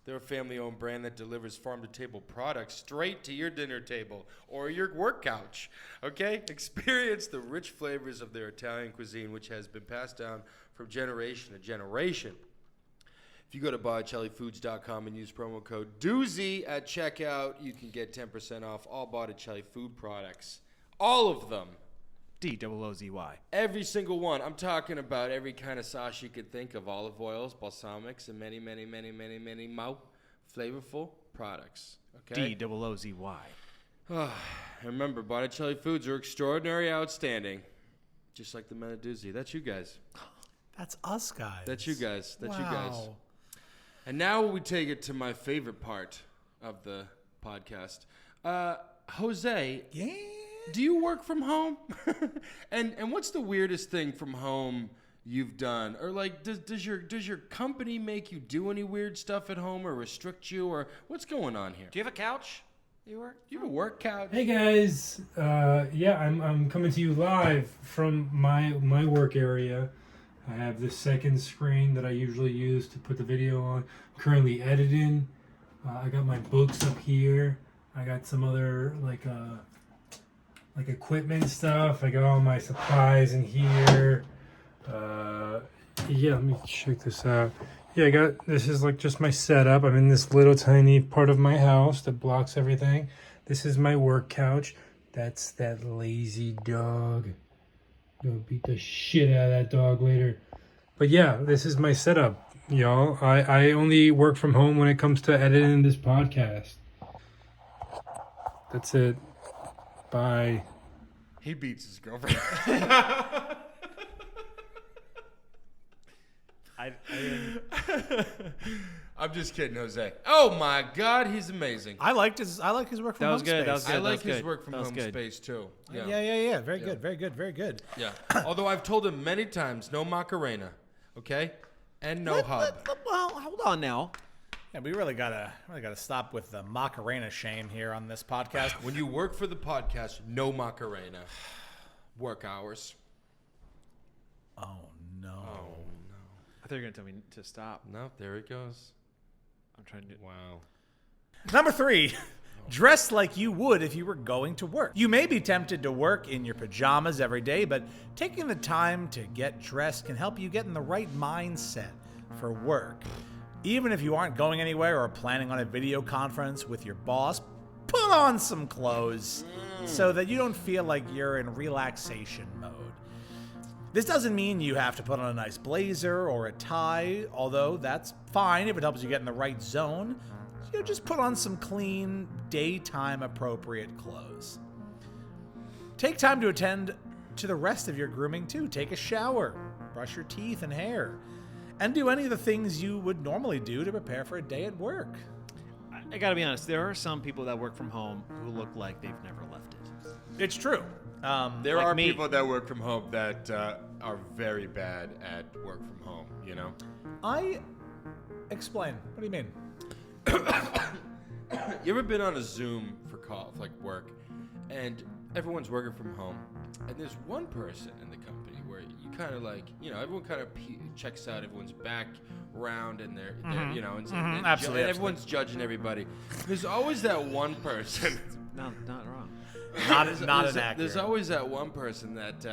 Speaker 1: They're a family-owned brand that delivers farm-to-table products straight to your dinner table or your work couch, okay? Experience the rich flavors of their Italian cuisine, which has been passed down from generation to generation. If you go to BotticelliFoods.com and use promo code Doozy at checkout, you can get 10% off all Botticelli food products. All of them.
Speaker 3: DOOZY.
Speaker 1: Every single one. I'm talking about every kind of sauce you could think of. Olive oils, balsamics, and many, many, many, many, many more flavorful products. Okay?
Speaker 3: DOOZY.
Speaker 1: And remember, Botticelli Foods are extraordinary, outstanding. Just like the men of Doozy. That's you guys.
Speaker 2: That's us guys.
Speaker 1: That's you guys. That's
Speaker 2: wow.
Speaker 1: you guys. And now we take it to my favorite part of the podcast. Jose,
Speaker 2: Yeah.
Speaker 1: do you work from home? and what's the weirdest thing from home you've done? Or like, does your company make you do any weird stuff at home or restrict you, or what's going on here?
Speaker 3: Do you have a couch?
Speaker 1: You have a work couch?
Speaker 4: Hey guys, yeah, I'm coming to you live from my work area. I have this second screen that I usually use to put the video on. I'm currently editing. I got my books up here. I got some other like equipment stuff. I got all my supplies in here. Yeah, let me check this out. Yeah, this is like just my setup. I'm in this little tiny part of my house that blocks everything. This is my work couch. That's that lazy dog. I'm gonna beat the shit out of that dog later. But yeah, this is my setup, y'all. I only work from home when it comes to editing this podcast. That's it. Bye.
Speaker 1: He beats his girlfriend. I'm just kidding, Jose. Oh my God, he's amazing.
Speaker 2: I like his work from home space.
Speaker 3: That was good.
Speaker 1: I like
Speaker 3: That was
Speaker 1: his
Speaker 3: good.
Speaker 1: work from
Speaker 3: That was
Speaker 1: home
Speaker 3: good.
Speaker 1: space too.
Speaker 2: Yeah. Very good. Very good.
Speaker 1: Yeah. Although I've told him many times, no Macarena, okay, and no hub.
Speaker 3: Well, hold on now.
Speaker 2: Yeah, we really gotta stop with the Macarena shame here on this podcast.
Speaker 1: When you work for the podcast, no Macarena. Work hours.
Speaker 2: Oh no.
Speaker 3: I thought you were gonna tell me to stop.
Speaker 1: No, there it goes.
Speaker 3: I'm trying to.
Speaker 1: Wow.
Speaker 2: Number 3. Dress like you would if you were going to work. You may be tempted to work in your pajamas every day, but taking the time to get dressed can help you get in the right mindset for work. Even if you aren't going anywhere or planning on a video conference with your boss, put on some clothes so that you don't feel like you're in relaxation mode. This doesn't mean you have to put on a nice blazer or a tie, although that's fine if it helps you get in the right zone. You know, just put on some clean, daytime appropriate clothes. Take time to attend to the rest of your grooming too. Take a shower, brush your teeth and hair, and do any of the things you would normally do to prepare for a day at work.
Speaker 3: I gotta be honest. There are some people that work from home who look like they've never left it.
Speaker 2: It's true.
Speaker 1: There
Speaker 3: Like
Speaker 1: are
Speaker 3: me.
Speaker 1: people that work from home that are very bad at work from home, you know?
Speaker 2: Explain. What do you mean?
Speaker 1: You ever been on a Zoom for like work, and everyone's working from home, and there's one person in the company where you kind of like, you know, everyone kind of checks out everyone's background and they're you know, and
Speaker 2: Absolutely.
Speaker 1: everyone's judging everybody. There's always that one person.
Speaker 3: Not wrong.
Speaker 2: Not inaccurate.
Speaker 1: There's always that one person that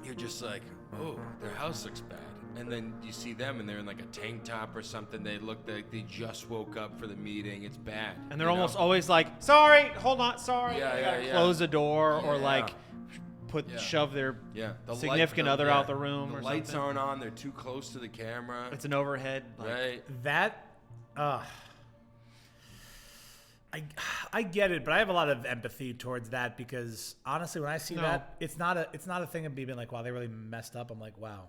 Speaker 1: you're just like, oh, their house looks bad. And then you see them and they're in like a tank top or something. They look like they just woke up for the meeting. It's bad.
Speaker 3: And they're
Speaker 1: you
Speaker 3: almost
Speaker 1: know?
Speaker 3: always like, sorry, hold on, sorry.
Speaker 1: Yeah,
Speaker 3: They gotta
Speaker 1: yeah.
Speaker 3: close the door or
Speaker 1: Yeah.
Speaker 3: like shove their
Speaker 1: the
Speaker 3: significant other out the room
Speaker 1: The
Speaker 3: or
Speaker 1: lights
Speaker 3: something.
Speaker 1: aren't on. They're too close to the camera.
Speaker 3: It's an overhead. Like,
Speaker 1: Right.
Speaker 2: That, I get it, but I have a lot of empathy towards that because honestly, when I see
Speaker 3: No.
Speaker 2: that, it's not a thing of being like, wow, they really messed up. I'm like, wow,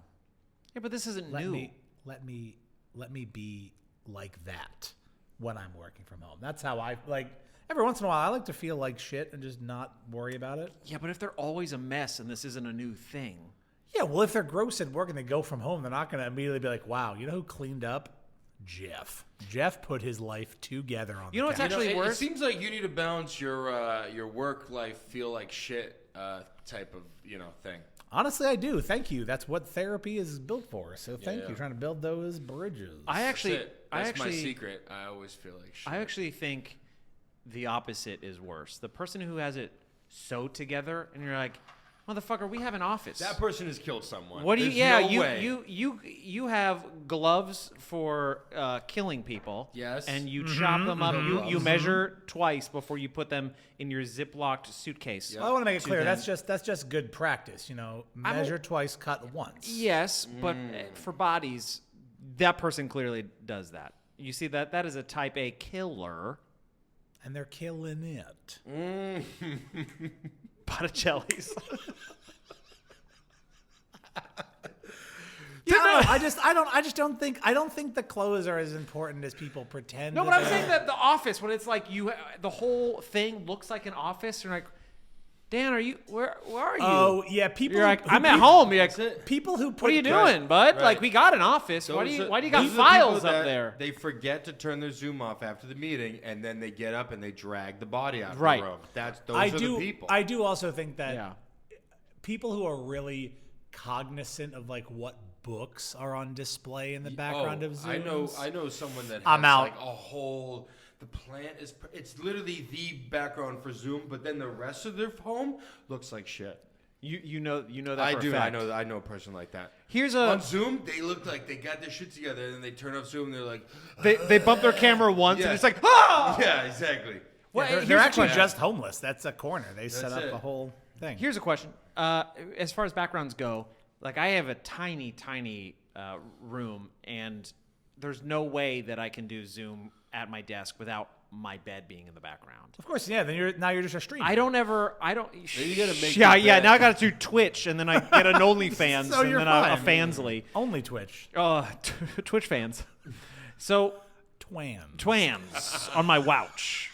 Speaker 3: Yeah, but this isn't
Speaker 2: let
Speaker 3: new.
Speaker 2: me be like that when I'm working from home. That's how I like. Every once in a while, I like to feel like shit and just not worry about it.
Speaker 3: Yeah, but if they're always a mess and this isn't a new thing.
Speaker 2: Yeah, well, if they're gross at work and they go from home, they're not going to immediately be like, wow, you know who cleaned up? Jeff. Jeff put his life together on
Speaker 3: You know
Speaker 2: the
Speaker 3: what's
Speaker 2: couch.
Speaker 3: actually
Speaker 1: it
Speaker 3: worse?
Speaker 1: seems like you need to balance your work life feel like shit type of thing.
Speaker 2: Honestly, I do. Thank you. That's what therapy is built for. So thank
Speaker 1: yeah.
Speaker 2: you. Trying to build those bridges.
Speaker 1: That's my secret. I always feel like shit.
Speaker 3: I actually think the opposite is worse. The person who has it sewed together and you're like, motherfucker, we have an office.
Speaker 1: That person has killed someone.
Speaker 3: What do you?
Speaker 1: There's
Speaker 3: Yeah,
Speaker 1: no way.
Speaker 3: you have gloves for killing people.
Speaker 1: Yes.
Speaker 3: And you chop them up. You measure twice before you put them in your ziplocked suitcase.
Speaker 2: Well, I want to make it
Speaker 3: to
Speaker 2: clear.
Speaker 3: them.
Speaker 2: That's just good practice. You know,
Speaker 3: I'm a-
Speaker 2: measure twice, cut once.
Speaker 3: Yes, but for bodies, that person clearly does that. You see that is a type A killer.
Speaker 2: And they're killing it.
Speaker 3: Botticelli's.
Speaker 2: I just don't think the clothes are as important as people pretend.
Speaker 3: No,
Speaker 2: that
Speaker 3: but I'm
Speaker 2: they
Speaker 3: saying
Speaker 2: are.
Speaker 3: that the office, when it's like the whole thing looks like an office, you're like, Dan, are you where are you?
Speaker 2: Oh yeah, people.
Speaker 3: You're like,
Speaker 2: who-
Speaker 3: I'm at home. You're like,
Speaker 1: That's it.
Speaker 2: People who put
Speaker 3: what are you doing, bud?
Speaker 1: Right.
Speaker 3: Like, we got an office. Why do you got
Speaker 1: those are the
Speaker 3: files
Speaker 1: people
Speaker 3: up
Speaker 1: that
Speaker 3: there?
Speaker 1: They forget to turn their Zoom off after the meeting, and then they get up and they drag the body out
Speaker 3: Right.
Speaker 1: of the room. Those are the people.
Speaker 2: I do also think that
Speaker 3: Yeah.
Speaker 2: people who are really cognizant of like what books are on display in the background of Zooms.
Speaker 1: I know someone that has
Speaker 2: I'm out.
Speaker 1: like a whole. The plant is. It's literally the background for Zoom, but then the rest of their home looks like shit.
Speaker 3: You know that
Speaker 1: I
Speaker 3: for
Speaker 1: do.
Speaker 3: a fact.
Speaker 1: I know a person like that.
Speaker 3: Here's
Speaker 1: On Zoom, they look like they got their shit together, and then they turn off Zoom, and they're like,
Speaker 3: they bump their camera once
Speaker 1: Yeah.
Speaker 3: and it's like, ah!
Speaker 1: yeah, exactly.
Speaker 3: Well,
Speaker 2: They're
Speaker 3: here's a
Speaker 2: actually
Speaker 3: question.
Speaker 2: just homeless. That's a corner. They set
Speaker 1: That's
Speaker 2: up
Speaker 1: it.
Speaker 2: a whole thing.
Speaker 3: Here's a question. As far as backgrounds go, like I have a tiny room, and there's no way that I can do Zoom at my desk without my bed being in the background.
Speaker 2: Of course, yeah. Then you're just a streamer.
Speaker 3: I don't.
Speaker 1: you gotta make
Speaker 3: Yeah,
Speaker 1: your
Speaker 3: yeah.
Speaker 1: bed.
Speaker 3: Now I got to do Twitch, and then I get an OnlyFans,
Speaker 2: So
Speaker 3: and
Speaker 2: you're
Speaker 3: then a
Speaker 2: fine.
Speaker 3: Fansly.
Speaker 2: Only Twitch.
Speaker 3: Twitch fans. So twans on my couch.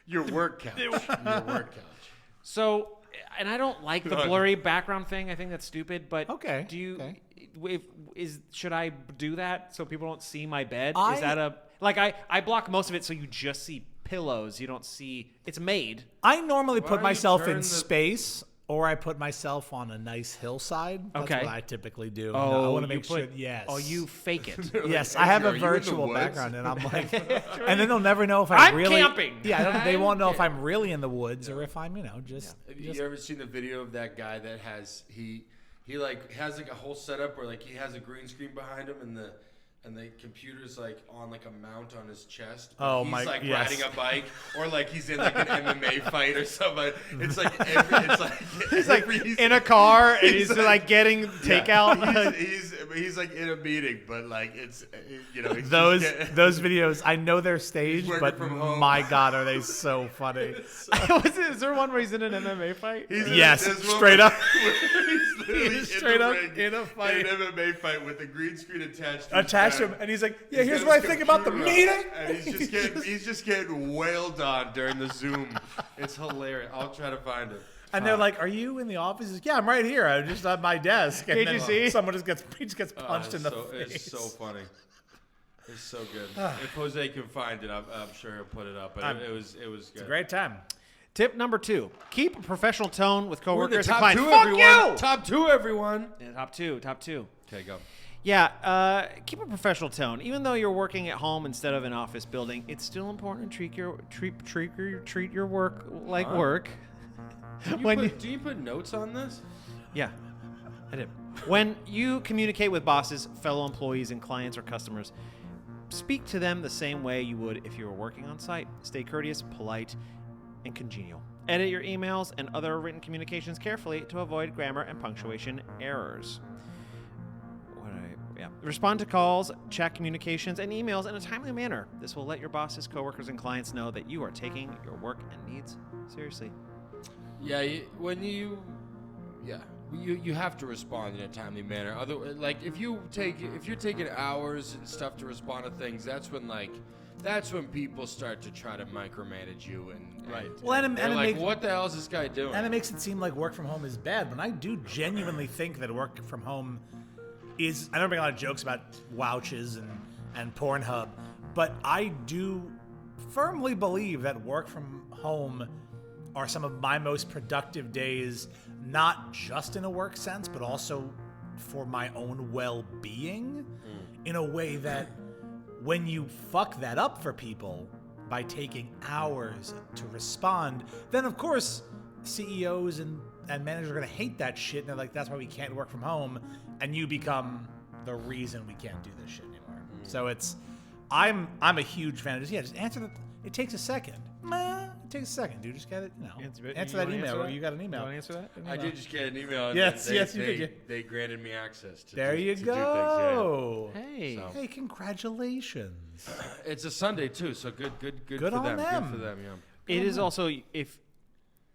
Speaker 1: Your work couch. Your work couch.
Speaker 3: So, and I don't like the blurry background thing. I think that's stupid. But
Speaker 2: Okay,
Speaker 3: do you?
Speaker 2: okay.
Speaker 3: Should I do that so people don't see my bed?
Speaker 2: I-
Speaker 3: Is that I block most of it so you just see pillows. You don't see. It's made.
Speaker 2: I normally
Speaker 1: Why
Speaker 2: put
Speaker 1: don't you
Speaker 2: myself
Speaker 1: turn
Speaker 2: in
Speaker 1: the-
Speaker 2: space, or I put myself on a nice hillside. That's
Speaker 3: Okay.
Speaker 2: what I typically do.
Speaker 3: Oh,
Speaker 2: I want to
Speaker 3: you
Speaker 2: make sure.
Speaker 3: put-
Speaker 2: Yes.
Speaker 3: Oh, you fake it.
Speaker 2: Yes, I have
Speaker 1: Are
Speaker 2: a
Speaker 1: you in the
Speaker 2: virtual
Speaker 1: woods?
Speaker 2: background, and I'm like, and then they'll never know if I'm
Speaker 3: I'm
Speaker 2: really
Speaker 3: camping.
Speaker 2: Yeah, they won't know if
Speaker 1: camping.
Speaker 2: I'm really in the woods or if I'm, just.
Speaker 1: Have you ever seen the video of that guy that has he like has like a whole setup where like he has a green screen behind him and the computer's like on like a mount on his chest. But
Speaker 2: Oh,
Speaker 1: he's
Speaker 2: my-
Speaker 1: like
Speaker 2: yes.
Speaker 1: riding a bike or like he's in like an MMA fight or something. It's like
Speaker 3: He's like in a car and he's like getting takeout.
Speaker 1: He's like in a meeting, but like it's he's
Speaker 2: Those
Speaker 1: just getting-
Speaker 2: those videos, I know they're staged,
Speaker 1: working
Speaker 2: but
Speaker 1: from home.
Speaker 2: my God, are they so funny?
Speaker 3: Is there one where he's in an MMA fight?
Speaker 1: He's
Speaker 2: Yes,
Speaker 1: there's one
Speaker 2: straight
Speaker 1: where-
Speaker 2: up.
Speaker 1: where he's literally
Speaker 2: He's straight
Speaker 1: the
Speaker 2: up
Speaker 1: ring
Speaker 2: in a fight.
Speaker 1: in an MMA fight with a green screen attached to his
Speaker 2: Attach
Speaker 1: back.
Speaker 2: him, and he's like, "Yeah,
Speaker 1: He's
Speaker 2: here's
Speaker 1: got
Speaker 2: what I
Speaker 1: his
Speaker 2: think about the
Speaker 1: computer
Speaker 2: meeting."
Speaker 1: up, and he's just getting wailed on during the Zoom. It's hilarious. I'll try to find it.
Speaker 2: And they're like, "Are you in the office?" He's like, "Yeah, I'm right here. I'm just at my desk." And
Speaker 3: Can't
Speaker 2: then
Speaker 3: you see?
Speaker 2: Someone just gets punched in the face.
Speaker 1: It's so funny. It's so good. If Jose can find it, I'm sure he'll put it up. But it was good.
Speaker 2: Great time.
Speaker 3: Tip number 2: keep a professional tone with
Speaker 1: We're in the
Speaker 3: coworkers and
Speaker 1: top
Speaker 3: clients.
Speaker 1: two,
Speaker 3: Fuck
Speaker 1: everyone.
Speaker 3: you!
Speaker 1: Top two, everyone.
Speaker 3: Yeah, top two.
Speaker 1: Okay, go.
Speaker 3: Yeah, keep a professional tone. Even though you're working at home instead of an office building, it's still important to treat your work like work.
Speaker 1: Do you put notes on this?
Speaker 3: Yeah, I did. When you communicate with bosses, fellow employees, and clients or customers, speak to them the same way you would if you were working on site. Stay courteous, polite, and congenial. Edit your emails and other written communications carefully to avoid grammar and punctuation errors. Respond to calls, chat communications, and emails in a timely manner. This will let your bosses, coworkers, and clients know that you are taking your work and needs seriously.
Speaker 1: Yeah, you have to respond in a timely manner. Like if you're taking hours and stuff to respond to things, that's when people start to try to micromanage you and
Speaker 2: Right.
Speaker 1: And,
Speaker 2: Well, and
Speaker 1: they're
Speaker 2: it
Speaker 1: like,
Speaker 2: makes-
Speaker 1: what the hell is this guy doing?
Speaker 2: And it makes it seem like work from home is bad, but I do genuinely think that work from home is. I don't make a lot of jokes about Wouches and Pornhub, but I do firmly believe that work from home are some of my most productive days, not just in a work sense, but also for my own well-being, in a way that when you fuck that up for people by taking hours to respond, then of course CEOs and managers are going to hate that shit, and they're like, that's why we can't work from home, and you become the reason we can't do this shit anymore. So I'm a huge fan of this. Yeah, just answer the. It takes a second. It takes a second, dude. Just gotta, answer that email. Or you got an email.
Speaker 3: You want to answer that?
Speaker 1: I did just get an email. And
Speaker 2: Yes,
Speaker 1: they,
Speaker 2: yes, you
Speaker 1: they,
Speaker 2: did.
Speaker 1: They granted me access to
Speaker 2: There
Speaker 1: do,
Speaker 2: you
Speaker 1: to
Speaker 2: go.
Speaker 1: do things.
Speaker 3: Hey.
Speaker 1: So.
Speaker 2: Hey, congratulations.
Speaker 1: Yeah. It's a Sunday too, so good for
Speaker 2: on
Speaker 1: them.
Speaker 2: them.
Speaker 1: Good for them. Yeah.
Speaker 3: It is also, if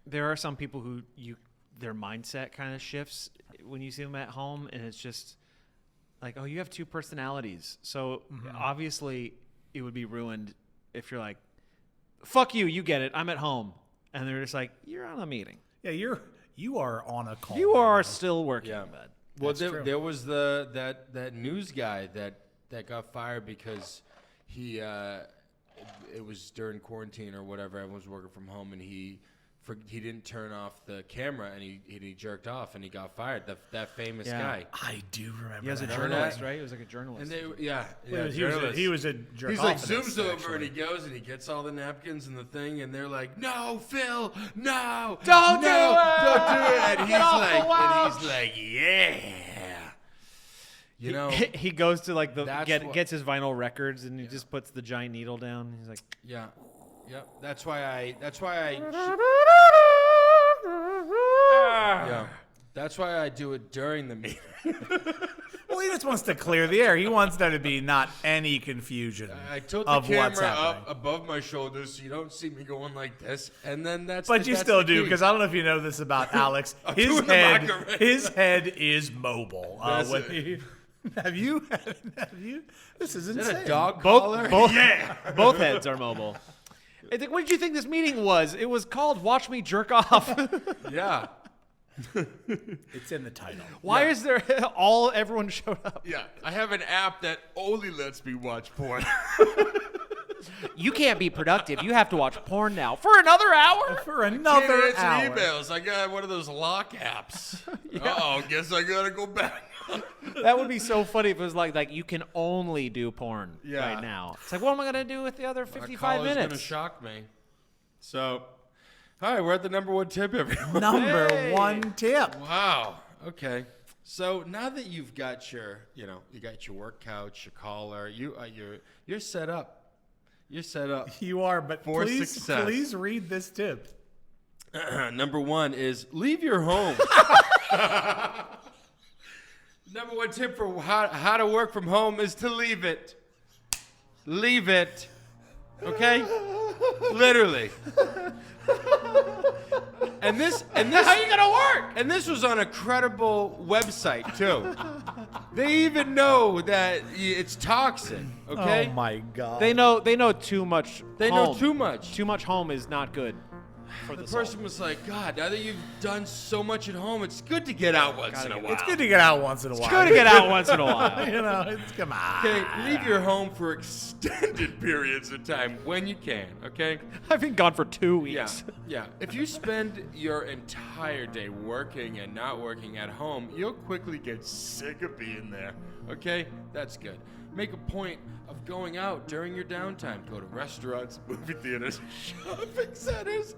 Speaker 3: there are some people who their mindset kind of shifts when you see them at home, and it's just like, oh, you have two personalities. So obviously it would be ruined if you're like, fuck you, you get it, I'm at home. and they're just like, "You're on a meeting.
Speaker 2: Yeah, you are on a call.
Speaker 3: You are still working."
Speaker 1: Yeah.
Speaker 3: But
Speaker 1: Well,
Speaker 2: That's true.
Speaker 1: there was that news guy that got fired because he it was during quarantine or whatever. Everyone was working from home, and he didn't turn off the camera, and he jerked off, and he got fired. That famous guy.
Speaker 2: I do remember.
Speaker 3: he was a
Speaker 2: that.
Speaker 3: journalist, right? He was like a journalist.
Speaker 1: And
Speaker 2: He was a jerk.
Speaker 1: He's like zooms over and he goes and he gets all the napkins and the thing, and they're like, "No, Phil, no,
Speaker 3: Don't do
Speaker 1: no,
Speaker 3: it!
Speaker 1: don't do it!" And
Speaker 3: Get off the
Speaker 1: he's like, "Yeah." You know,
Speaker 3: he goes to like
Speaker 1: That's
Speaker 3: gets his vinyl records and he just puts the giant needle down. He's like,
Speaker 1: yeah. That's why I. Yeah. That's why I do it during the meeting.
Speaker 2: Well, he just wants to clear the air. He wants there to be not any confusion
Speaker 1: I tilt the
Speaker 2: of what's
Speaker 1: camera
Speaker 2: happening.
Speaker 1: up above my shoulders so you don't see me going like this, and then that's.
Speaker 2: But you
Speaker 1: that's
Speaker 2: still
Speaker 1: the
Speaker 2: do,
Speaker 1: key.
Speaker 2: because I don't know if you know this about Alex.
Speaker 1: I'm
Speaker 2: His
Speaker 1: doing the
Speaker 2: head,
Speaker 1: Macarena.
Speaker 2: his head is mobile.
Speaker 1: That's
Speaker 2: When
Speaker 1: it.
Speaker 2: he- have you? This is
Speaker 1: Is
Speaker 2: insane.
Speaker 1: that a dog
Speaker 3: both
Speaker 1: collar?
Speaker 3: both heads are mobile. I think, what did you think this meeting was? It was called "Watch Me Jerk Off."
Speaker 1: Yeah.
Speaker 2: It's in the title.
Speaker 3: Why is there everyone showed up?
Speaker 1: Yeah, I have an app that only lets me watch porn.
Speaker 3: You can't be productive. You have to watch porn now for another hour.
Speaker 2: For another
Speaker 1: Can't answer
Speaker 2: hour.
Speaker 1: emails. I got one of those lock apps. Oh, guess I gotta go back.
Speaker 3: That would be so funny if it was like you can only do porn
Speaker 1: Yeah.
Speaker 3: right now. It's like, what am I gonna do with the other
Speaker 1: My
Speaker 3: 55
Speaker 1: collar's gonna
Speaker 3: minutes?
Speaker 1: shock me. So, hi, we're at the number one tip, everyone.
Speaker 2: Number
Speaker 3: Hey.
Speaker 2: one tip.
Speaker 1: Wow. Okay. So now that you've got your, you got your work couch, your collar, you're set up. You're set up.
Speaker 2: You are, but
Speaker 1: For
Speaker 2: please,
Speaker 1: success.
Speaker 2: please read this tip.
Speaker 1: Number one is leave your home. Number one tip for how to work from home is to leave it. Leave it. Okay? Literally. And this how you gonna work? And this was on a credible website too. They even know that it's toxic. Okay?
Speaker 2: Oh my God.
Speaker 3: They know too much.
Speaker 1: They know
Speaker 3: home.
Speaker 1: too much.
Speaker 3: Too much home is not good for
Speaker 1: The
Speaker 3: the soul.
Speaker 1: person was like, God, now that you've done so much at home, it's good to get out once in a while.
Speaker 2: It's good to get out once in a while.
Speaker 3: Good to get out once in a while.
Speaker 2: You know, come on.
Speaker 1: Okay, leave your home for extended periods of time when you can, okay?
Speaker 3: I've been gone for 2
Speaker 1: Yeah,
Speaker 3: weeks.
Speaker 1: yeah. If you spend your entire day working and not working at home, you'll quickly get sick of being there, okay? That's good. Make a point of going out during your downtime. Go to restaurants, movie theaters, shopping centers,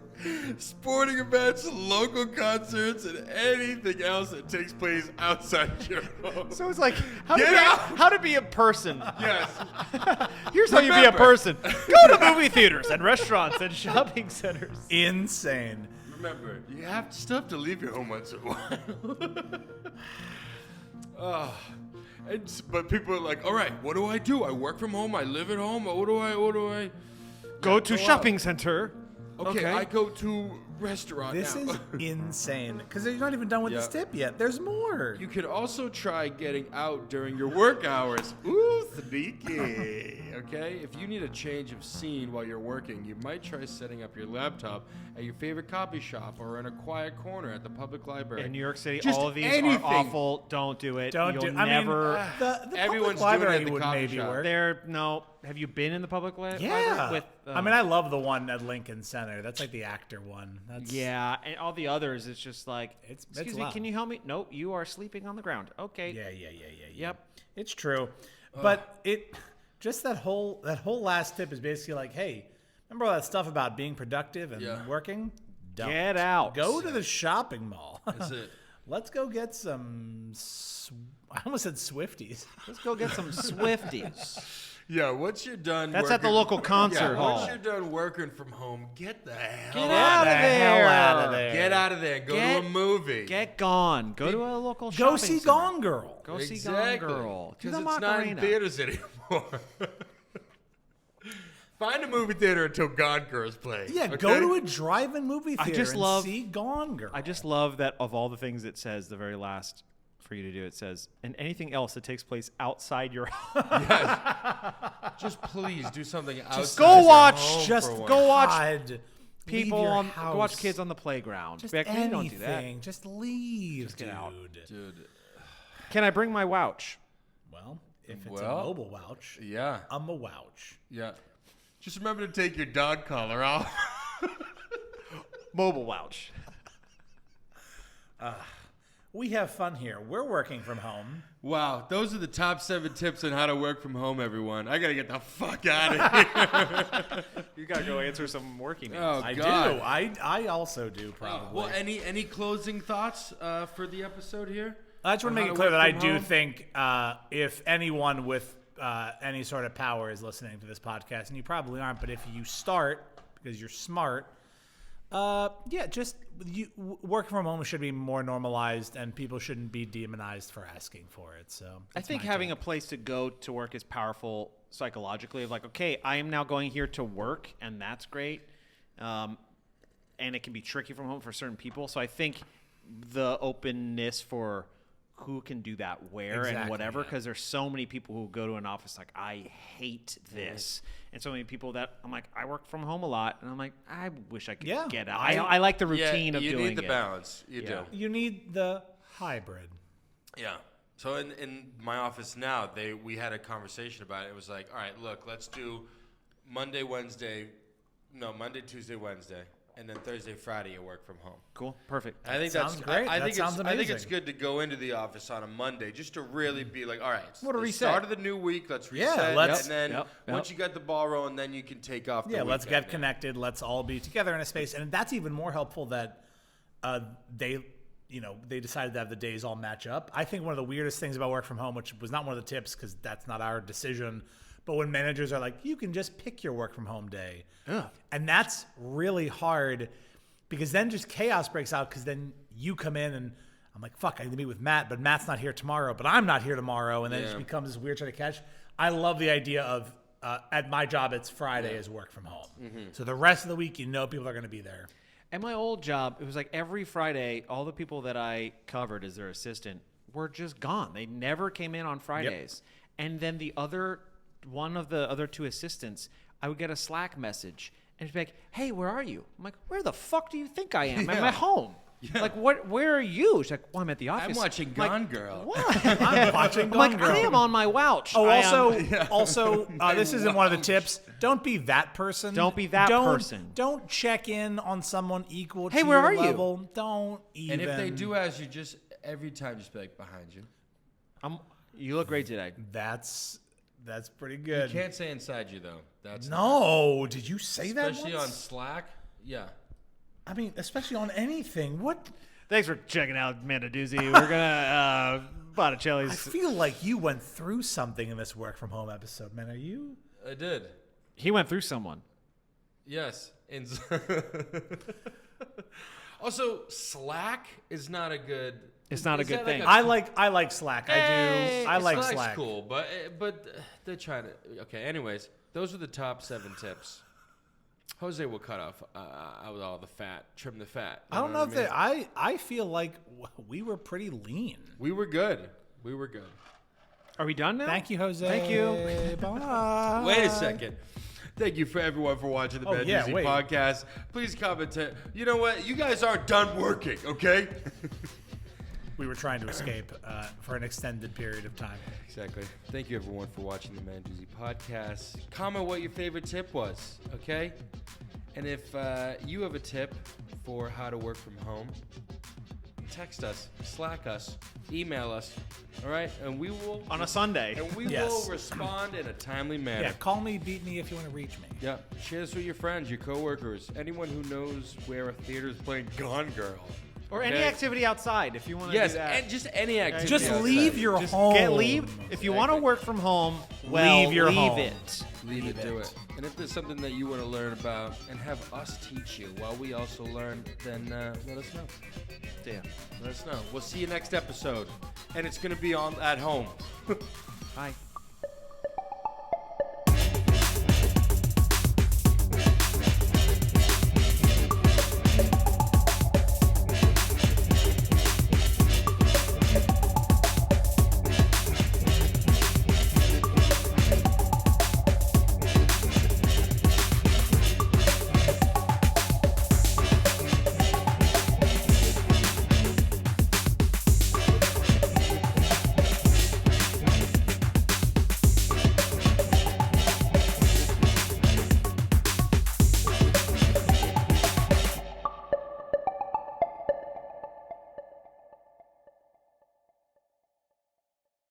Speaker 1: sporting events, local concerts, and anything else that takes place outside your home.
Speaker 3: So it's like
Speaker 1: Get out!
Speaker 3: how to be a person.
Speaker 1: Yes.
Speaker 3: Here's how you be a
Speaker 1: Remember.
Speaker 3: person. Go to movie theaters and restaurants and shopping centers.
Speaker 2: Insane.
Speaker 1: Remember, you still have to leave your home once in a while. But people are like, all right, what do? I work from home. I live at home. What do I?
Speaker 3: Go to
Speaker 1: go
Speaker 3: shopping
Speaker 1: out.
Speaker 3: center.
Speaker 1: Okay, I go to restaurant
Speaker 2: This
Speaker 1: now.
Speaker 2: is insane. Because you're not even done with this
Speaker 1: Yeah.
Speaker 2: tip yet. There's more.
Speaker 1: You could also try getting out during your work hours. Ooh, sneaky. Okay? If you need a change of scene while you're working, you might try setting up your laptop at your favorite coffee shop or in a quiet corner at the public library.
Speaker 3: In New York City,
Speaker 1: Just
Speaker 3: all of these
Speaker 1: anything.
Speaker 3: are awful. Don't do it.
Speaker 2: Don't
Speaker 3: You'll
Speaker 2: do.
Speaker 3: never.
Speaker 2: I mean, the
Speaker 1: Everyone's
Speaker 2: public
Speaker 1: doing it
Speaker 2: library
Speaker 1: at the
Speaker 2: would
Speaker 1: coffee
Speaker 2: maybe
Speaker 1: shop.
Speaker 2: work.
Speaker 3: There, no. Have you been in the public library?
Speaker 2: Yeah.
Speaker 3: With,
Speaker 2: I mean, I love the one at Lincoln Center. That's like the actor one. That's
Speaker 3: yeah, and all the others, it's just like,
Speaker 2: It's
Speaker 3: excuse me,
Speaker 2: loud.
Speaker 3: can you help me? Nope, you are sleeping on the ground. Okay.
Speaker 2: Yeah.
Speaker 3: Yep.
Speaker 2: It's true. But it just that whole last tip is basically like, hey, remember all that stuff about being productive and
Speaker 1: Yeah.
Speaker 2: working? Don't.
Speaker 3: Get out.
Speaker 2: Go to the shopping mall.
Speaker 1: That's it.
Speaker 2: Let's go get some. I almost said Swifties.
Speaker 3: Let's go get some Swifties.
Speaker 1: Yeah, once you're done
Speaker 3: That's at the
Speaker 1: working-
Speaker 3: local concert
Speaker 1: yeah,
Speaker 3: hall.
Speaker 1: Once you're done working from home, get the hell
Speaker 3: Get
Speaker 1: out.
Speaker 3: out of there.
Speaker 2: hell out of there.
Speaker 1: Get out of there. Go to a movie.
Speaker 3: Get gone. Go to a local
Speaker 2: Go
Speaker 3: shopping
Speaker 2: see
Speaker 3: center.
Speaker 2: Gone Girl.
Speaker 3: Go see
Speaker 1: Exactly.
Speaker 3: Gone Girl. To
Speaker 1: Because
Speaker 3: the
Speaker 1: it's not in
Speaker 3: Macarena.
Speaker 1: theaters anymore. Find a movie theater until Gone Girl's playing.
Speaker 2: Yeah,
Speaker 1: okay?
Speaker 2: go to a drive-in movie theater
Speaker 3: just
Speaker 2: and
Speaker 3: love-
Speaker 2: see Gone Girl.
Speaker 3: I just love that of all the things it says, the very last for you to do, it says, and anything else that takes place outside your home.
Speaker 1: Just please do something outside.
Speaker 3: go
Speaker 1: your
Speaker 3: watch-
Speaker 1: home
Speaker 2: just
Speaker 1: for once.
Speaker 3: go watch-
Speaker 2: God,
Speaker 3: people
Speaker 2: your
Speaker 3: go watch
Speaker 2: house.
Speaker 3: kids on the playground.
Speaker 2: Just
Speaker 3: Be like, "Hey,
Speaker 2: anything.
Speaker 3: don't do that.
Speaker 2: Just leave,
Speaker 3: Just get out.
Speaker 1: Dude.
Speaker 3: Can I bring my wouch?
Speaker 2: Well, if it's
Speaker 1: Well,
Speaker 2: a mobile wouch,
Speaker 1: Yeah.
Speaker 2: I'm a wouch.
Speaker 1: Yeah. Just remember to take your dog collar off.
Speaker 3: Mobile wouch.
Speaker 2: We have fun here. We're working from home.
Speaker 1: Wow, those are the top 7 tips on how to work from home, everyone. I got to get the fuck out of here.
Speaker 3: You gotta go answer some working.
Speaker 1: Oh,
Speaker 2: I
Speaker 1: God.
Speaker 2: do. I also do, probably.
Speaker 1: Well, any closing thoughts for the episode here?
Speaker 2: I just want to make it clear that I do think if anyone with any sort of power is listening to this podcast, and you probably aren't, but if you start because you're smart, work from home should be more normalized, and people shouldn't be demonized for asking for it. So
Speaker 3: I think having a place to go to work is powerful psychologically. Of like, okay, I am now going here to work, and that's great. And it can be tricky from home for certain people. So I think the openness for who can do that where and whatever, because there's so many people who go to an office like, I hate this. And so many people that I'm like, I work from home a lot, and I'm like, I wish I could get out. I like the routine of doing it.
Speaker 1: You need the balance. You do.
Speaker 2: You need the hybrid.
Speaker 1: Yeah. So in my office now, we had a conversation about it. It was like, all right, look, let's do Monday, Tuesday, Wednesday, and then Thursday, Friday you work from home.
Speaker 3: Cool. Perfect.
Speaker 1: I think
Speaker 2: Sounds great.
Speaker 1: I
Speaker 2: That
Speaker 1: think
Speaker 2: sounds
Speaker 1: I think it's
Speaker 2: amazing.
Speaker 1: good to go into the office on a Monday just to really be like, all right,
Speaker 3: What a
Speaker 1: the
Speaker 3: reset.
Speaker 1: start of the new week. Let's reset, and then
Speaker 3: Yep.
Speaker 1: once you got the ball rolling, then you can take off.
Speaker 2: Yeah,
Speaker 1: the
Speaker 2: let's
Speaker 1: weekend.
Speaker 2: get connected. Let's all be together in a space, and that's even more helpful that they decided to have the days all match up. I think one of the weirdest things about work from home, which was not one of the tips because that's not our decision, but when managers are like, you can just pick your work from home day, and that's really hard because then just chaos breaks out because then you come in and I'm like, fuck, I need to meet with Matt, but Matt's not here tomorrow, but I'm not here tomorrow, and then it just becomes this weird trying to catch. I love the idea of at my job, it's Friday is work from home. So the rest of the week, people are going to be there.
Speaker 3: At my old job, it was like every Friday, all the people that I covered as their assistant were just gone. They never came in on Fridays. And then one of the other 2 assistants, I would get a Slack message and she'd be like, hey, where are you? I'm like, where the fuck do you think I am? I'm at home. Yeah. Like, where are you? She's like, well, I'm at the office.
Speaker 1: I'm watching Gone Girl.
Speaker 3: What?
Speaker 2: I'm watching Gone Girl.
Speaker 3: I am on my couch.
Speaker 2: Oh, also, this isn't one of the tips. Don't be that person.
Speaker 3: Don't be that person.
Speaker 2: Don't check in on someone equal to
Speaker 3: where
Speaker 2: your
Speaker 3: are you?
Speaker 2: level. Don't even.
Speaker 1: And if they do ask you, just every time, just be like, behind you.
Speaker 3: You look great today.
Speaker 2: That's pretty good.
Speaker 1: You can't say inside you though. That's
Speaker 2: No, did you say that?
Speaker 1: especially on
Speaker 2: once?
Speaker 1: Slack. Yeah.
Speaker 2: I mean, especially on anything. What?
Speaker 3: Thanks for checking out Amanda Doozy. We're gonna Botticelli's.
Speaker 2: I feel like you went through something in this work from home episode, man. Are you?
Speaker 1: I did.
Speaker 3: He went through someone.
Speaker 1: Yes. Also, Slack is not a good.
Speaker 3: It's not a
Speaker 1: is
Speaker 3: good
Speaker 1: that
Speaker 3: thing.
Speaker 1: Like
Speaker 2: I like Slack. I do. I like
Speaker 1: Slack's
Speaker 2: Slack.
Speaker 1: cool, but they're trying to. Okay. Anyways, those are the top 7 tips. Jose will cut off out all the fat, trim the fat.
Speaker 2: I don't know if I feel like we were pretty lean.
Speaker 1: We were good. We were good.
Speaker 3: Are we done now?
Speaker 2: Thank you, Jose.
Speaker 3: Thank you.
Speaker 2: Bye.
Speaker 1: Wait a second. Thank you for everyone for watching the Bad Doozy
Speaker 2: wait.
Speaker 1: podcast. Please comment. You know what? You guys aren't done working, okay?
Speaker 2: We were trying to escape for an extended period of time.
Speaker 1: Exactly. Thank you, everyone, for watching the Man Doozy podcast. Comment what your favorite tip was, okay? And if you have a tip for how to work from home, text us, Slack us, email us, all right? And we will
Speaker 3: On a Sunday.
Speaker 1: and we
Speaker 2: Yes.
Speaker 1: will respond in a timely manner.
Speaker 2: Yeah, call me, beat me if you want to reach me.
Speaker 1: Yeah. Share this with your friends, your coworkers, anyone who knows where a theater is playing Gone Girl.
Speaker 3: Or any
Speaker 1: Okay?
Speaker 3: activity outside if you want to
Speaker 1: Yes,
Speaker 3: do that.
Speaker 1: and just any activity.
Speaker 2: Just
Speaker 1: outside.
Speaker 2: leave your
Speaker 3: Just
Speaker 2: home.
Speaker 3: leave. If you want to
Speaker 1: Exactly.
Speaker 3: work from home, well,
Speaker 2: Leave your home.
Speaker 3: it.
Speaker 1: Leave it, do it. And if there's something that you want to learn about and have us teach you while we also learn, then let us know.
Speaker 3: Yeah.
Speaker 1: Let us know. We'll see you next episode. And it's going to be on at home.
Speaker 3: Bye.